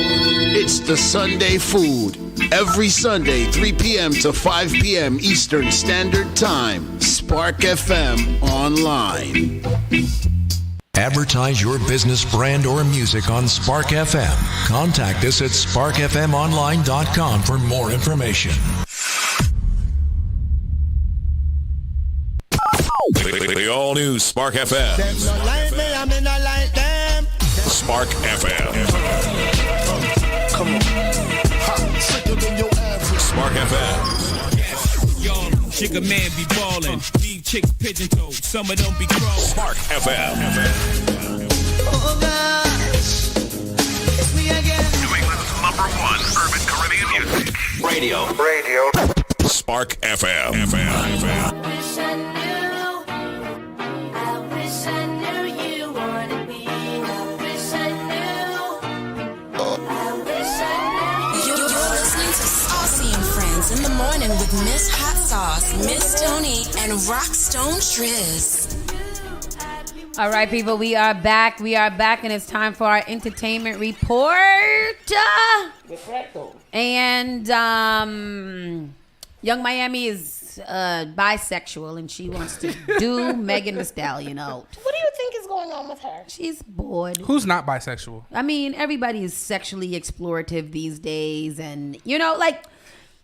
It's the Sunday Food. Every Sunday, 3 p.m. to 5 p.m. Eastern Standard Time. Spark FM Online. Advertise your business, brand, or music on Spark FM. Contact us at sparkfmonline.com for more information. The all-new Spark FM. Spark FM. Come on. Spark FM. Chick a man be ballin', leave chicks pigeon toed, some of them be crawling. Spark FM. Oh gosh, it's me again. New England's #1 urban Caribbean music. Radio. Spark FM. I wish I with Miss Hot Sauce, Miss Tony, and Rockstone Triz. All right, people, we are back. And it's time for our entertainment report. And Young Miami is bisexual, and she wants to do Megan Thee Stallion out. What do you think is going on with her? She's bored. Who's not bisexual? I mean, everybody is sexually explorative these days, and like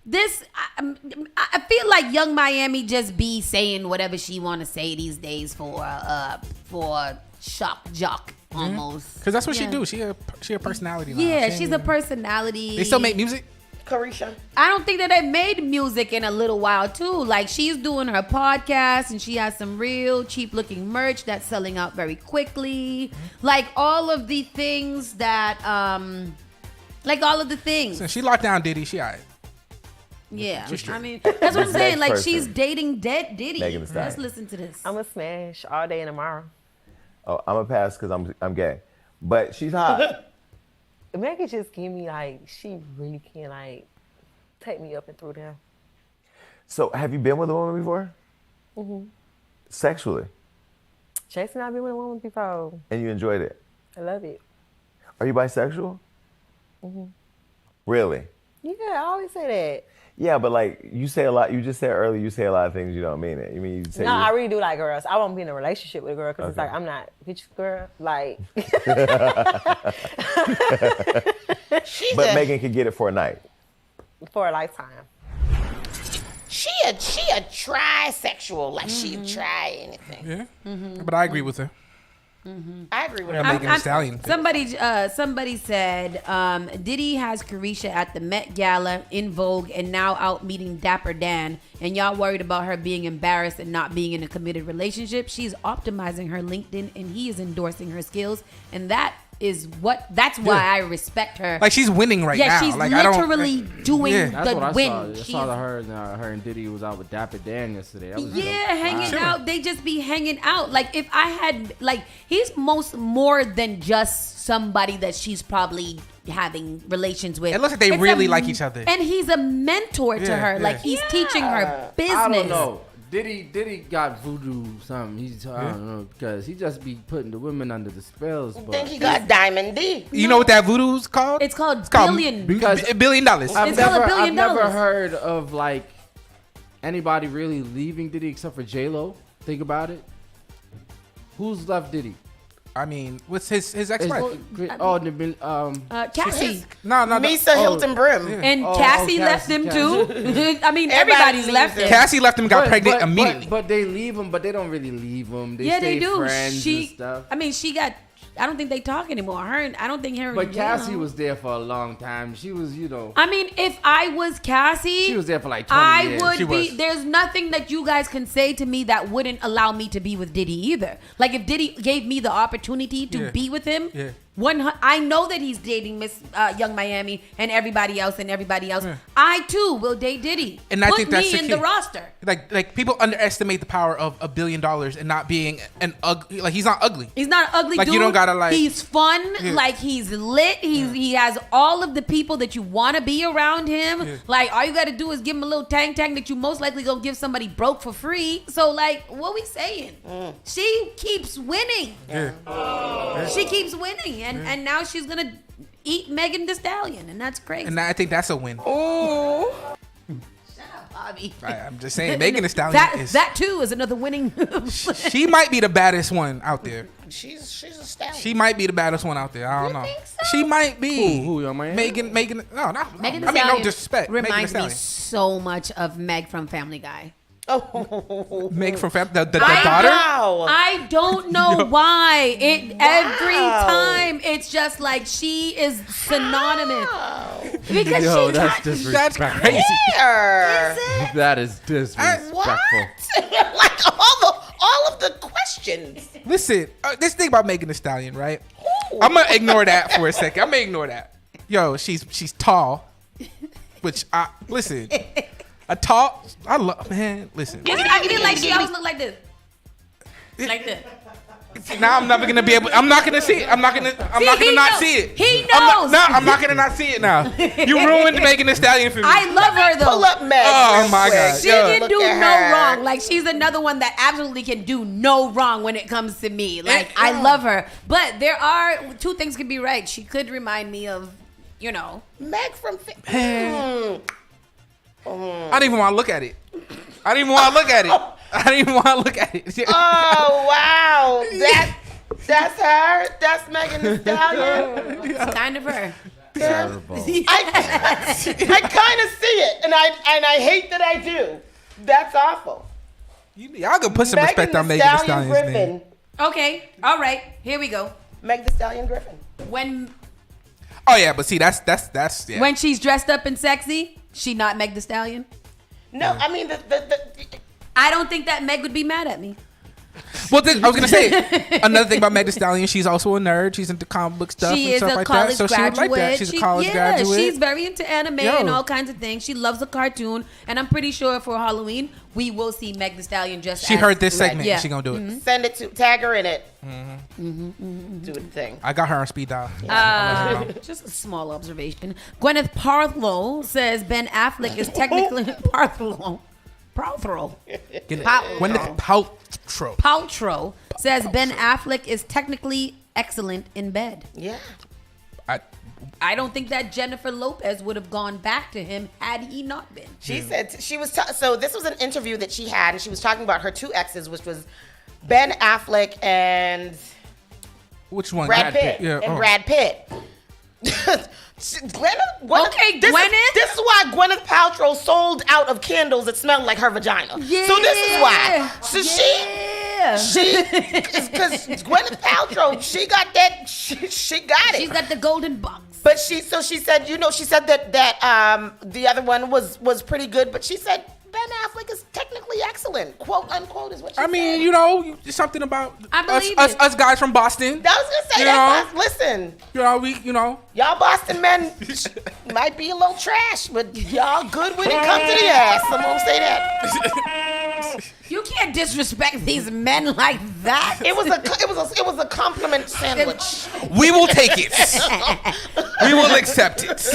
this. I feel like Young Miami just be saying whatever she want to say these days for shock jock almost. Because that's what she do. She a personality now. Yeah, she's a personality. They still make music? Carisha. I don't think that they've made music in a little while too. Like, she's doing her podcast and she has some real cheap looking merch that's selling out very quickly. Like all of the things that Since she locked down Diddy, she alright. Yeah, I mean, that's what I'm saying. Like, she's dating dead Diddy. Megan Thee Stallion. Let's listen to this. I'm a smash all day and tomorrow. Oh, I'm a pass because I'm gay, but she's hot. Megan just give me she really can take me up and through there. So, have you been with a woman before? Mm-hmm. Sexually? Jason, I've been with a woman before. And you enjoyed it? I love it. Are you bisexual? Mm-hmm. Really? Yeah, I always say that. Yeah, but you say a lot. You just said earlier you say a lot of things you don't mean it. You mean you say no, I really do like girls. I won't be in a relationship with a girl because it's I'm not a bitch girl. But Megan could get it for a night. For a lifetime. She a trisexual. Like she'd try anything. Yeah, Mm-hmm. but I agree with her. Mm-hmm. I agree with her. Megan Thee Stallion. Somebody said Diddy has Carisha at the Met Gala, in Vogue, and now out meeting Dapper Dan. And y'all worried about her being embarrassed and not being in a committed relationship. She's optimizing her LinkedIn, and he is endorsing her skills. And that's why I respect her. Like, she's winning now. Yeah, she's literally doing That's the what win. I saw her and Diddy was out with Dapper Dan yesterday. That was hanging out. They just be hanging out. Like, if I had, he's more than just somebody that she's probably having relations with. It looks like they really like each other. And he's a mentor to her. Like, he's teaching her business. I don't know. Diddy got voodoo something. I don't know, because he just be putting the women under the spells. I think he got Diamond D. You know what that voodoo's called? It's called billion. Because $1 billion. I've never heard of anybody really leaving Diddy except for J-Lo. Think about it. Who's left Diddy? I mean, what's his ex-wife? Cassie. No. Misa Hilton Brim. And Cassie left him too. I mean, everybody's left him. Cassie left him, got pregnant immediately. But they leave him, but they don't really leave him. They yeah, stay they do. friends and stuff. I mean, I don't think they talk anymore. I don't think her. But Cassie was there for a long time. She was, I mean, if I was Cassie, she was there for 20 years. I would be. There's nothing that you guys can say to me that wouldn't allow me to be with Diddy either. Like, if Diddy gave me the opportunity to be with him, I know that he's dating Miss Young Miami and everybody else. I too will date Diddy. And I think that's me the in key. the roster. Like people underestimate the power of $1 billion and not being an ugly. Like, he's not ugly. He's not an ugly dude. You don't gotta He's fun. Like, he's lit. He has all of the people that you want to be around him. Yeah. Like, all you got to do is give him a little tang that you most likely gonna give somebody broke for free. So, like, what we saying? She keeps winning. She keeps winning, and now she's gonna eat Megan Thee Stallion, and that's crazy. And I think that's a win. Oh. Shut up, Bobby. I'm just saying, Megan Thee Stallion that too is another winning. She might be the baddest one out there. She's a stallion. She might be the baddest one out there. I don't know. Think so? She might be. Who Young Miami? Megan. No, not Megan Thee I mean, Stallion no disrespect. reminds me so much of Meg from Family Guy. Oh, Meg from the daughter. I don't know why. Every time it's just like she is synonymous. Because that's disrespectful. That's crazy. That is disrespectful. Like all of the questions. Listen, this thing about Megan Thee Stallion, right? I'm gonna ignore that for a second. I'm gonna ignore that. Yo, she's tall, which listen. I love, man, listen. I feel like she always look like this. Like this. Now I'm never gonna be able. I'm not gonna see it. I'm not gonna not see it. He knows. I'm not gonna not see it now. You ruined Megan Thee Stallion for me. I love her though. Pull up Meg. Oh my God. She can do no wrong. Like she's another one that absolutely can do no wrong when it comes to me. Like I love her. But there are two things can be right. She could remind me of, Meg from. I don't even want to look at it. I don't even want to look at it. Oh wow, that's her. That's Megan Thee Stallion. It's kind of her. Terrible. I kind of see it, and I hate that I do. That's awful. Y'all can put some respect on Megan Thee Stallion's name. Okay, all right, here we go. Meg Thee Stallion Griffin. Oh yeah, but see that's yeah. When she's dressed up and sexy, she not Meg Thee Stallion. No, I mean I don't think that Meg would be mad at me. Well, I was gonna say another thing about Meg Thee Stallion. She's also a nerd. She's into comic book stuff She and is stuff a like college that. So graduate. she would like that. She's a college graduate. She's very into anime and all kinds of things. She loves a cartoon, and I'm pretty sure for Halloween we will see Meg Thee Stallion just. She as heard this Red. segment. Yeah. She gonna do it. Send it to tag her in it. Do the thing. I got her on speed dial. Just a small observation. Gwyneth Paltrow says Ben Affleck is technically Paltrow. Paltrow says Ben Affleck is technically excellent in bed. Yeah. I don't think that Jennifer Lopez would have gone back to him had he not been. She said she was so this was an interview that she had, and she was talking about her two exes, which was Ben Affleck and which one? Brad Pitt. Yeah. And Brad Pitt. Gwyneth. This is why Gwyneth Paltrow sold out of candles that smelled like her vagina. Yeah. So this is why. So she because Gwyneth Paltrow, she got that. She got it. She's got the golden box. But she said that the other one was pretty good, but she said Ben Affleck is technically excellent, quote unquote, is what she said. I mean, something about us guys from Boston. I was gonna say that. Listen, y'all Boston men might be a little trash, but y'all good when it comes to the ass. I'm gonna say that. You can't disrespect these men like that. It was a compliment sandwich. We will take it. We will accept it.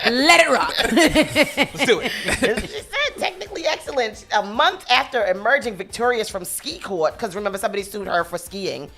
Let it rock. Let's do it. She said technically excellent. A month after emerging victorious from ski court, because remember somebody sued her for skiing.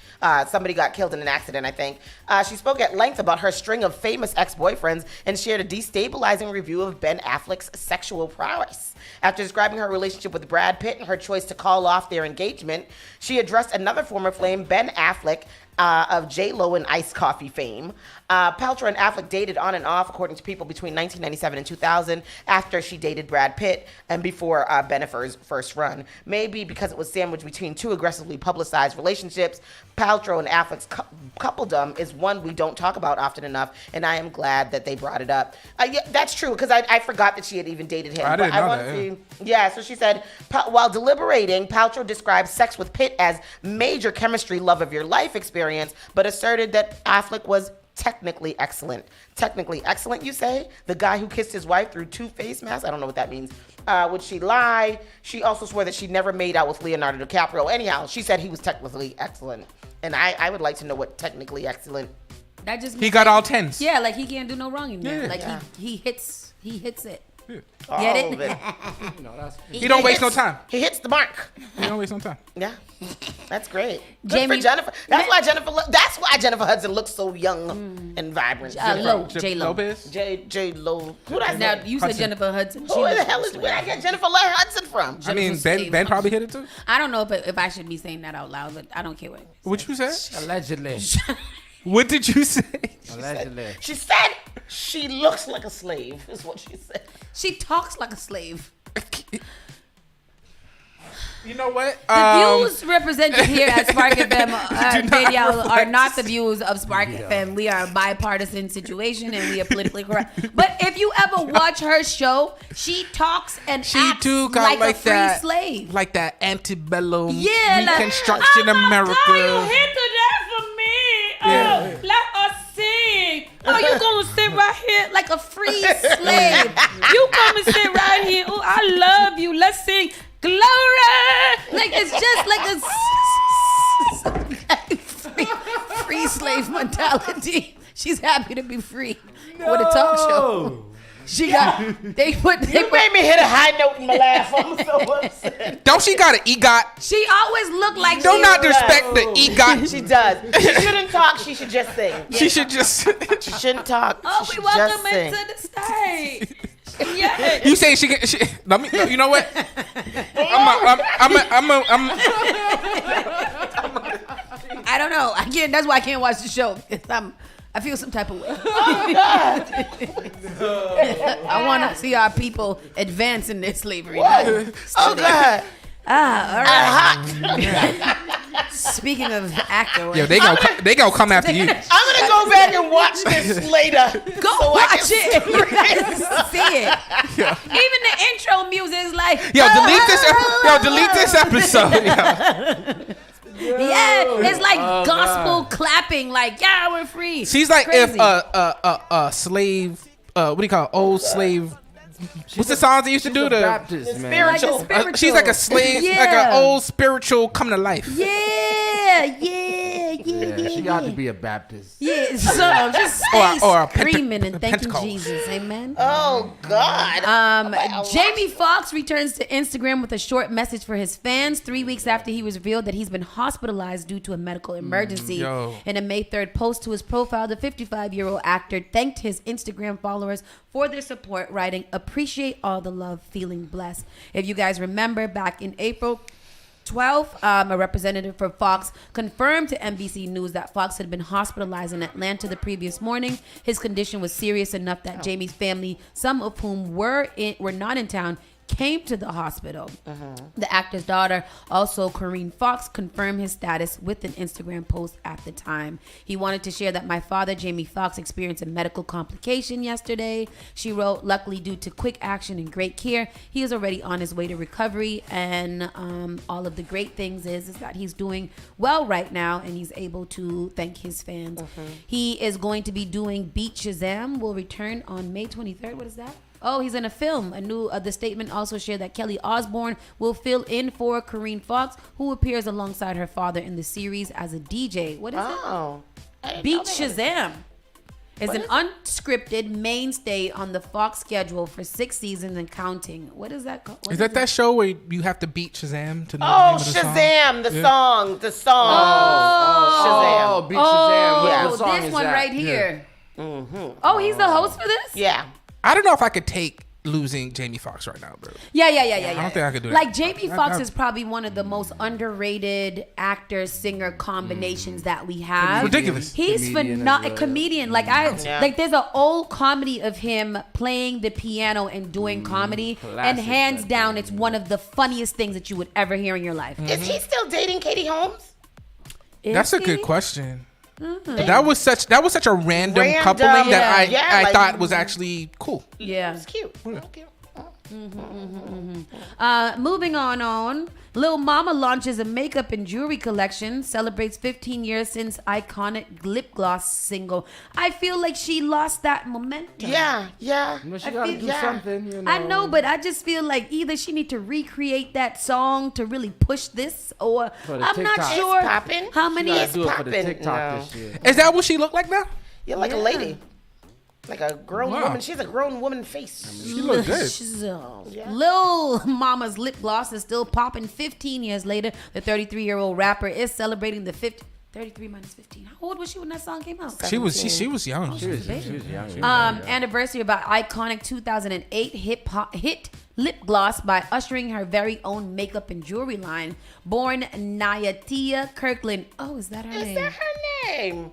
Somebody got killed in an accident, I think. She spoke at length about her string of famous ex-boyfriends and shared a destabilizing review of Ben Affleck's sexual prowess. After describing her relationship with Brad Pitt and her choice to call off their engagement, she addressed another former flame, Ben Affleck, of J-Lo and iced coffee fame. Paltrow and Affleck dated on and off, according to People, between 1997 and 2000, after she dated Brad Pitt and before Bennifer's first run. Maybe because it was sandwiched between two aggressively publicized relationships, Paltrow and Affleck's coupledom is one we don't talk about often enough, and I am glad that they brought it up. Yeah, that's true, because I forgot that she had even dated him. I didn't know that. Yeah, so she said, while deliberating, Paltrow described sex with Pitt as major chemistry love of your life experience, but asserted that Affleck was technically excellent. Technically excellent, you say? The guy who kissed his wife through two face masks? I don't know what that means. Would she lie? She also swore that she never made out with Leonardo DiCaprio. Anyhow, she said he was technically excellent. And I would like to know what technically excellent. That just he got all 10s. Yeah, like he can't do no wrong in there. Yeah. Like he hits it. Yeah. Get it? He don't waste no time. He hits the mark. He don't waste no time. Yeah, that's great. Good Jamie- for Jennifer. That's why Jennifer Hudson looks so young and vibrant. J-Lo. Lopez? J-Lo. Who did I say? Now you said Jennifer Hudson. Who the hell is where I get Jennifer Hudson from? I mean, Ben probably hit it too. I don't know if I should be saying that out loud, but I don't care what. What you say? Allegedly. What did you say? Allegedly. She said she looks like a slave, is what she said. She talks like a slave. You know what? The views represented here at Spark FM Radio are not the views of Spark FM. We are a bipartisan situation and we are politically correct. But if you ever watch her show, she talks and acts too got like a free that, slave. like that antebellum like, Reconstruction America. God, you hit to that for me. Yeah. Let us sing. Oh, you gonna sit right here like a free slave. You come and sit right here. Oh, I love you. Let's sing glory. Like it's just like a slave mentality. She's happy to be free with a talk show. She got. You made me hit a high note in my laugh. I'm so upset. Don't she got an EGOT? She always look like. Don't not respect the EGOT. She does. She shouldn't talk. She should just sing. She should just. She shouldn't talk. Oh, She we should welcome just her sing. to the stage. Yeah. You say she can? Let me. You know what? I don't know. I can't. That's why I can't watch the show. I feel some type of way. I want to see our people advance in their slavery. Oh God. All right. Speaking of actor, Yo, they gonna come after you. I'm gonna go back and watch this later. Go so watch it. See it. Yeah. Even the intro music is like. Yo, delete this episode. Yo. Yeah, it's like gospel clapping. Like, yeah, we're free. She's like Crazy. if a slave, what do you call it? Old slave. What's the songs they used to do? The Baptist, man. Spiritual. Like she's like a slave, like an old spiritual come to life. Yeah. She got to be a Baptist. Yeah, so just stay screaming and thanking Pentecost. Jesus. Amen. Oh God. Jamie Foxx returns to Instagram with a short message for his fans 3 weeks after he was revealed that he's been hospitalized due to a medical emergency. In a May 3rd post to his profile, the 55-year-old actor thanked his Instagram followers for their support, writing, "Appreciate all the love, feeling blessed." If you guys remember, back in April 12th, a representative for Fox confirmed to NBC News that Fox had been hospitalized in Atlanta the previous morning. His condition was serious enough that Jamie's family, some of whom were not in town, came to the hospital. The actor's daughter, also Corinne Fox, confirmed his status with an Instagram post at the time. He wanted to share that my father, Jamie Foxx, experienced a medical complication yesterday. She wrote, "Luckily, due to quick action and great care, he is already on his way to recovery, and all of the great things is that he's doing well right now, and he's able to thank his fans." He is going to be doing Beat Shazam, will return on May 23rd. What is that? Oh, he's in a film. The statement also shared that Kelly Osbourne will fill in for Corinne Fox, who appears alongside her father in the series as a DJ. What is it? Beat Shazam is an unscripted mainstay on the Fox schedule for 6 seasons and counting. What is that called? Is that show where you have to beat Shazam to know the name of the Shazam, song? the song. Oh, Beat Shazam. Yeah. What song this is one that? right here. Oh, he's the host for this? Yeah. I don't know if I could take losing Jamie Foxx right now, bro. Yeah. I don't think I could do that. Like Jamie Foxx is probably one of the most underrated actor-singer combinations that we have. Ridiculous. He's phenomenal. Comedian. Like there's an old comedy of him playing the piano and doing comedy, and hands down, it's one of the funniest things that you would ever hear in your life. Is he still dating Katie Holmes? That's a good question. That was such a random coupling that I thought was actually cool. Yeah, it's cute. Moving on. Lil Mama launches a makeup and jewelry collection, celebrates 15 years since iconic lip gloss single. I feel like she lost that momentum. Yeah. Well, she gotta do something, you know. I know, but I just feel like either she need to recreate that song to really push this, or I'm not sure how many is popping. Is that what she looked like now? Yeah, like a lady. Like a grown woman. She has a grown woman face. She looks good. Lil Mama's lip gloss is still popping 15 years later. The 33-year-old rapper is celebrating the 33 minus 15. How old was she when that song came out? She was young. She was young. Anniversary of an iconic 2008 hit lip gloss by ushering her very own makeup and jewelry line. Born Nyatia Kirkland. Oh, is that her name? Is that her name?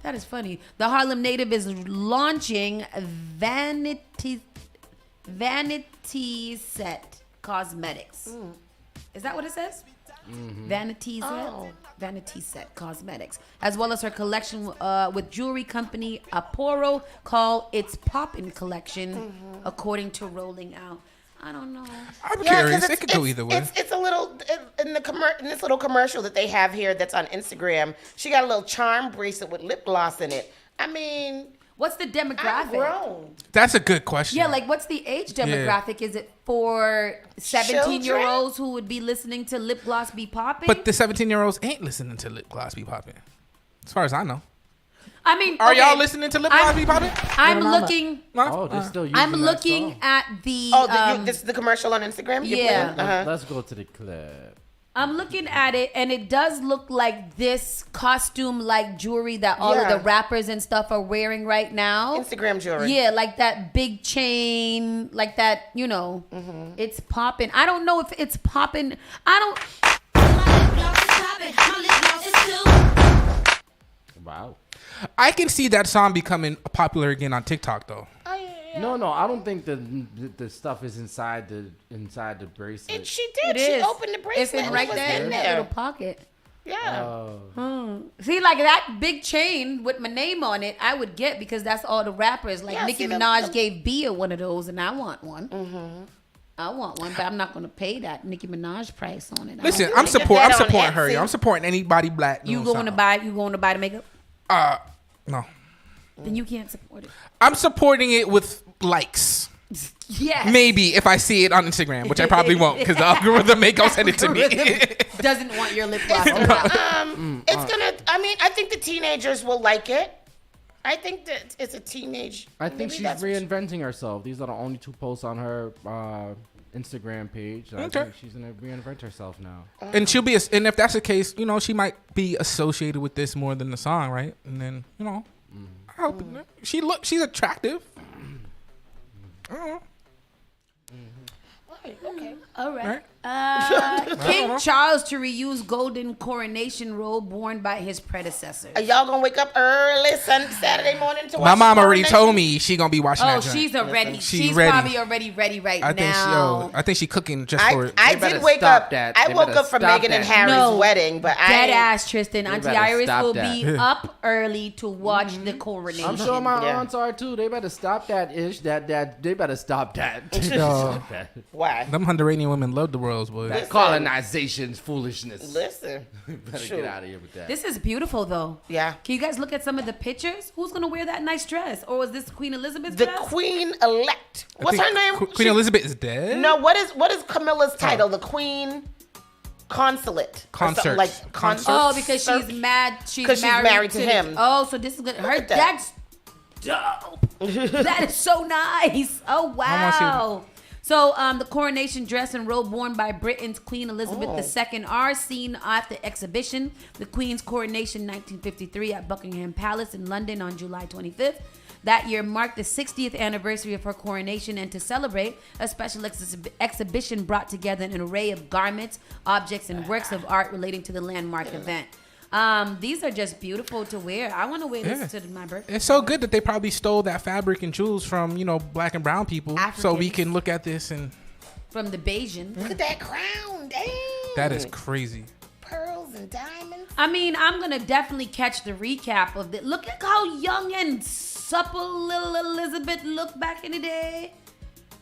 That is funny. The Harlem native is launching Vanity Set Cosmetics. Is that what it says? Vanity Set Cosmetics, as well as her collection with jewelry company Aporo called its Poppin' Collection, according to Rolling Out. I don't know. I'm curious. It could go either way. It's a little in this little commercial that they have here that's on Instagram. She got a little charm bracelet with lip gloss in it. I mean, what's the demographic? Grown. That's a good question. Yeah, like what's the age demographic? Is it for 17-year-olds who would be listening to lip gloss be popping? But the 17-year-olds ain't listening to lip gloss be popping, as far as I know. I mean, Are okay, y'all listening to Lip Gloss be popping? I'm looking. They're still using I'm that looking song? at the. This is the commercial on Instagram? You're Yeah. playing? Let's go to the clip. I'm looking at it, and it does look like this costume-like jewelry that all of the rappers and stuff are wearing right now. Instagram jewelry. Yeah, like that big chain, like that, it's popping. I don't know if it's popping. Wow. I can see that song becoming popular again on TikTok though. No, I don't think the stuff is inside the bracelet. She did. It She is. opened the bracelet. It's in and right it was there in that there. little pocket. Yeah. See, like that big chain with my name on it, I would get because that's all the rappers. Like Yeah, Nicki see, Minaj gave Bia one of those, and I want one. I want one, but I'm not going to pay that Nicki Minaj price on it. Listen, I'm supporting her. Yo. I'm supporting anybody black. You doing going to something. buy the makeup? No. Then you can't support it. I'm supporting it with likes. Yes. Maybe if I see it on Instagram, which I probably won't because the algorithm ain't gonna send it to me. Doesn't want your lip gloss. It's gonna. I mean, I think the teenagers will like it. I think that it's a teenage. I think maybe she's that's what reinventing herself. These are the only 2 posts on her Instagram page. I think she's gonna reinvent herself now. And she'll be, and if that's the case, she might be associated with this more than the song, right? And then, I hope she's attractive. I don't know. Okay. All right. King Charles to reuse golden coronation robe worn by his predecessors. Are y'all gonna wake up early Saturday morning to watch My mom the already coronation? told me she gonna be watching that. Oh, she's already. She's ready. probably already ready now. I think she cooking just for it. I did wake up. I woke up for Meghan and Harry's wedding, but dead ass Tristan. Auntie better Iris stop will that. be up early to watch the coronation. I'm sure my aunts are too. They better stop that ish. That they better stop that. Why? Them Honduranian women love the royals, boys. That colonization's foolishness. Listen, better get out of here with that. This is beautiful, though. Yeah. Can you guys look at some of the pictures? Who's gonna wear that nice dress? Or was this Queen Elizabeth's The dress? Queen elect. What's her name? Queen Elizabeth is dead. No. What is Camilla's title? The Queen Consulate. Or something Consort. like consort. Oh, because she's mad. She's married to him. Oh, so this is good. Her at that. that's dope. That is so nice. Oh I wanna see wow. So the coronation dress and robe worn by Britain's Queen Elizabeth II are seen at the exhibition, The Queen's Coronation 1953 at Buckingham Palace in London on July 25th. That year marked the 60th anniversary of her coronation, and to celebrate, a special exhibition brought together an array of garments, objects, and works of art relating to the landmark event. These are just beautiful to wear. I want to wear this to my birthday. It's so good that they probably stole that fabric and jewels from, black and brown people. So we can look at this and... From the Bayesian. Look at that crown. Dang. That is crazy. Pearls and diamonds. I mean, I'm going to definitely catch the recap of it. Look at how young and supple little Elizabeth looked back in the day.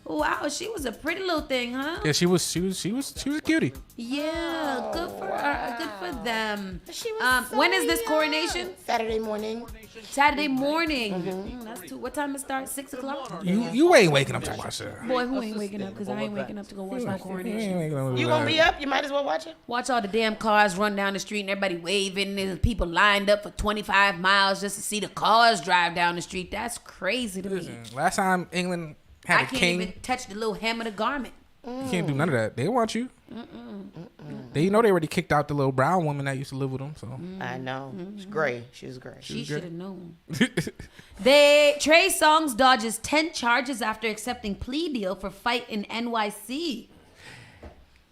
Wow, she was a pretty little thing, huh? Yeah, she was a cutie. Yeah, good for her. Good for them. She was when is this coronation? Saturday morning. Saturday morning. That's what time it starts? 6 o'clock? You ain't waking up to watch that. Boy, who ain't waking up? Because I ain't waking up to go watch no coronation. You gonna be up? You might as well watch it. Watch all the damn cars run down the street and everybody waving. There's people lined up for 25 miles just to see the cars drive down the street. That's crazy to me. Last time England had I a can't king, even touch the little hem of the garment. you can't do none of that. They want you. They already kicked out the little brown woman that used to live with them. So I know. She's gray. She's gray. She should have known. Trey Songz dodges 10 charges after accepting plea deal for fight in NYC.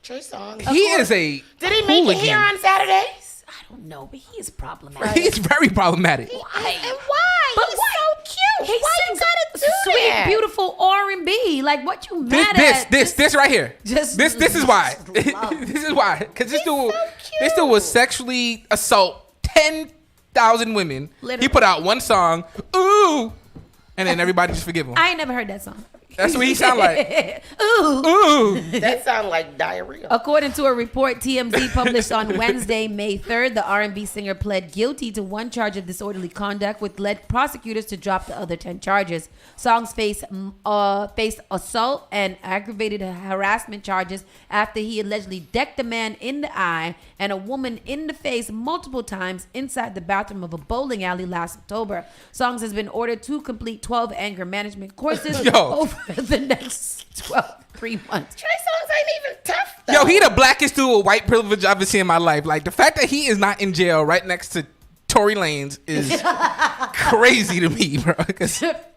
Trey Songz. He is a Did he make it here on Saturday? I don't know, but he is problematic. He's very problematic. Why? And why? But He's why? so cute. He Why you sings gotta do sweet, that? beautiful R&B. Like, what you mad at? This right here. Just this is why. love. This is why. Because this dude was sexually assault 10,000 women. Literally. He put out one song, ooh, and then everybody just forgive him. I ain't never heard that song. That's what he sound like. Ooh. That sound like diarrhea. According to a report TMZ published on Wednesday, May 3rd, the R&B singer pled guilty to one charge of disorderly conduct, which led prosecutors to drop the other 10 charges. Songs faced assault and aggravated harassment charges after he allegedly decked a man in the eye and a woman in the face multiple times inside the bathroom of a bowling alley last October. Songs has been ordered to complete 12 anger management courses over the next 3 months. Trey Songz ain't even tough, though. Yo, he the blackest dude with white privilege I've ever seen in my life. Like, the fact that he is not in jail right next to Tory Lanez is crazy to me, bro.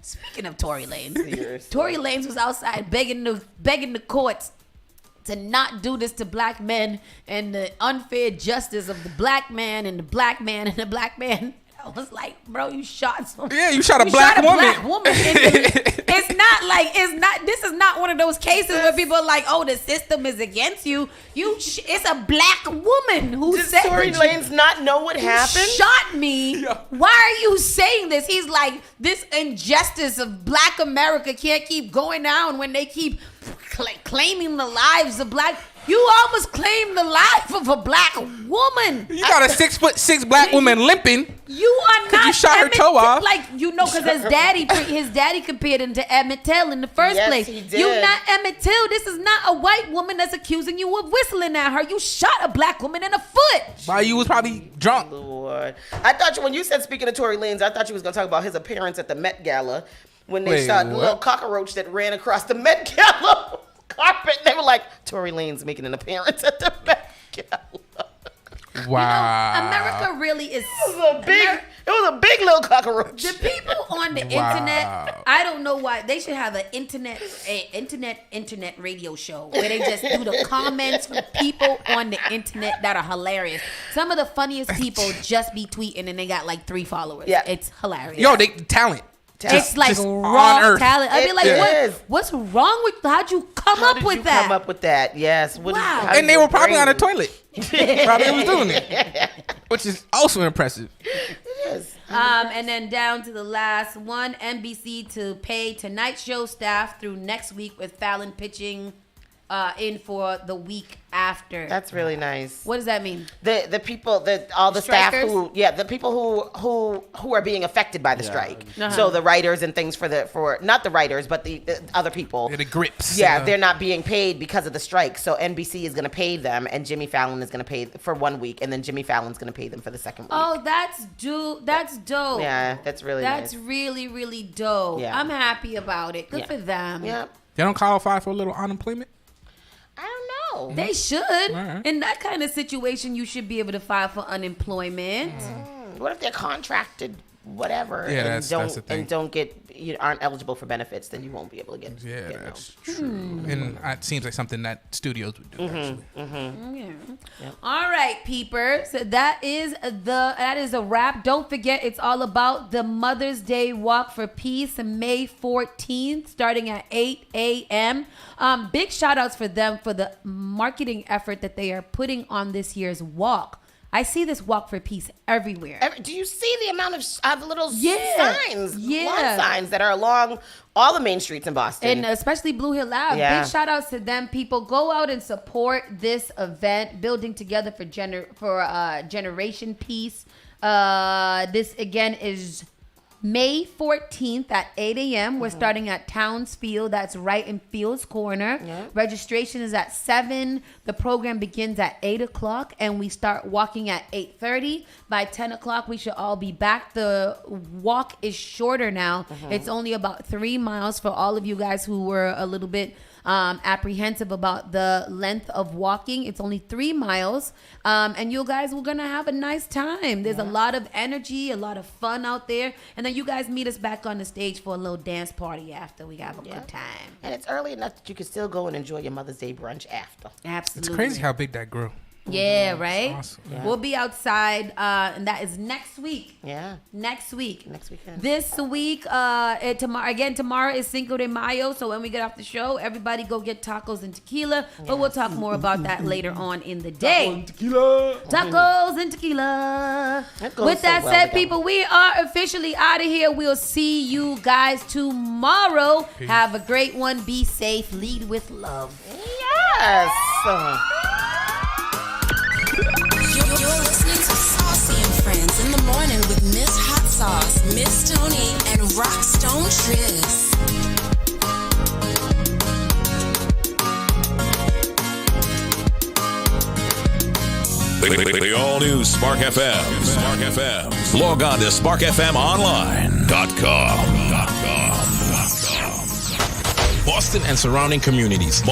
Speaking of Tory Lanez, Tory Lanez was outside begging the courts to not do this to black men and the unfair justice of the black man and the black man and the black man. I was like, bro, you shot someone. Yeah, you shot a black woman. This is not one of those cases where people are like, oh, the system is against you. It's a black woman who said. Does Tory Lanez not know what happened? Shot me. Yeah. Why are you saying this? He's like, this injustice of black America can't keep going down when they keep claiming the lives of black. You almost claimed the life of a black woman. You got a 6'6" black woman limping. You are not. You shot her toe off. Because his daddy compared him to Emmett Till in the first place. He did. You not Emmett Till. This is not a white woman that's accusing you of whistling at her. You shot a black woman in the foot. While you was probably drunk. Lord, I thought when you said speaking of Tory Lanez, I thought you was gonna talk about his appearance at the Met Gala when they shot the little cockroach that ran across the Met Gala carpet. They were like, Tory Lanez making an appearance at the Met Gala. Wow. America really is. It was a big little cockroach. The people on the internet, I don't know why they should have an internet radio show where they just do the comments from people on the internet that are hilarious. Some of the funniest people just be tweeting and they got like 3 followers. Yeah, it's hilarious. Yo, they talent. It's like raw talent. I'd be like, what's wrong with? How'd you come up with that? Come up with that? Yes. Wow. And they were probably on a toilet. Probably was doing it, which is also impressive. It is. And then down to the last one, NBC to pay Tonight Show staff through next week with Fallon pitching in for the week after. That's really nice. What does that mean? The people, all the staff Strikers? the people who are being affected by the strike. Uh-huh. So the writers and things for not the writers, but the other people. The grips. Yeah, they're not being paid because of the strike. So NBC is going to pay them, and Jimmy Fallon is going to pay for 1 week, and then Jimmy Fallon's going to pay them for the second week. Oh, that's dope. Yeah, that's really nice. That's really, really dope. Yeah. I'm happy about it. Good for them. Yeah. They don't qualify for a little unemployment? I don't know. They should. Right. In that kind of situation, you should be able to file for unemployment. What if they're contracted, whatever, Yeah, and that's the thing. don't aren't eligible for benefits? Then you won't be able to get. Yeah, get that's true. And it seems like something that studios would do. Actually. Yeah. Yep. All right, peepers. So that is a wrap. Don't forget, it's all about the Mother's Day Walk for Peace, May 14th, starting at 8 a.m. Big shout outs for them for the marketing effort that they are putting on this year's walk. I see this Walk for Peace everywhere. Do you see the amount of little signs, lawn signs that are along all the main streets in Boston? And especially Blue Hill Ave. Yeah. Big shout outs to them. People, go out and support this event, Building Together for Generation Peace. This, again, is May 14th at 8 a.m. We're starting at Towns Field. That's right in Fields Corner. Yeah. Registration is at 7. The program begins at 8 o'clock, and we start walking at 8:30. By 10 o'clock, we should all be back. The walk is shorter now. It's only about 3 miles for all of you guys who were a little bit apprehensive about the length of walking. It's only 3 miles. And you guys, we're going to have a nice time. There's a lot of energy, a lot of fun out there. And then you guys meet us back on the stage for a little dance party after. We have a good time. And it's early enough that you can still go and enjoy your Mother's Day brunch after. Absolutely. It's crazy how big that grew. Yeah, right? Awesome. Yeah. We'll be outside, and that is next week. Yeah. Next week. Next weekend. This week, tomorrow is Cinco de Mayo, so when we get off the show, everybody go get tacos and tequila, but we'll talk more about that later on in the day. Tacos and tequila. With that so well said, together. people, we are officially out of here. We'll see you guys tomorrow. Peace. Have a great one. Be safe. Lead with love. Yes. You're listening to Saucy and Friends in the morning with Miss Hot Sauce, Miss Tony, and Rockstone Triz. The all-new Spark FM. Spark FM. Log on to sparkfmonline.com. Boston and surrounding communities.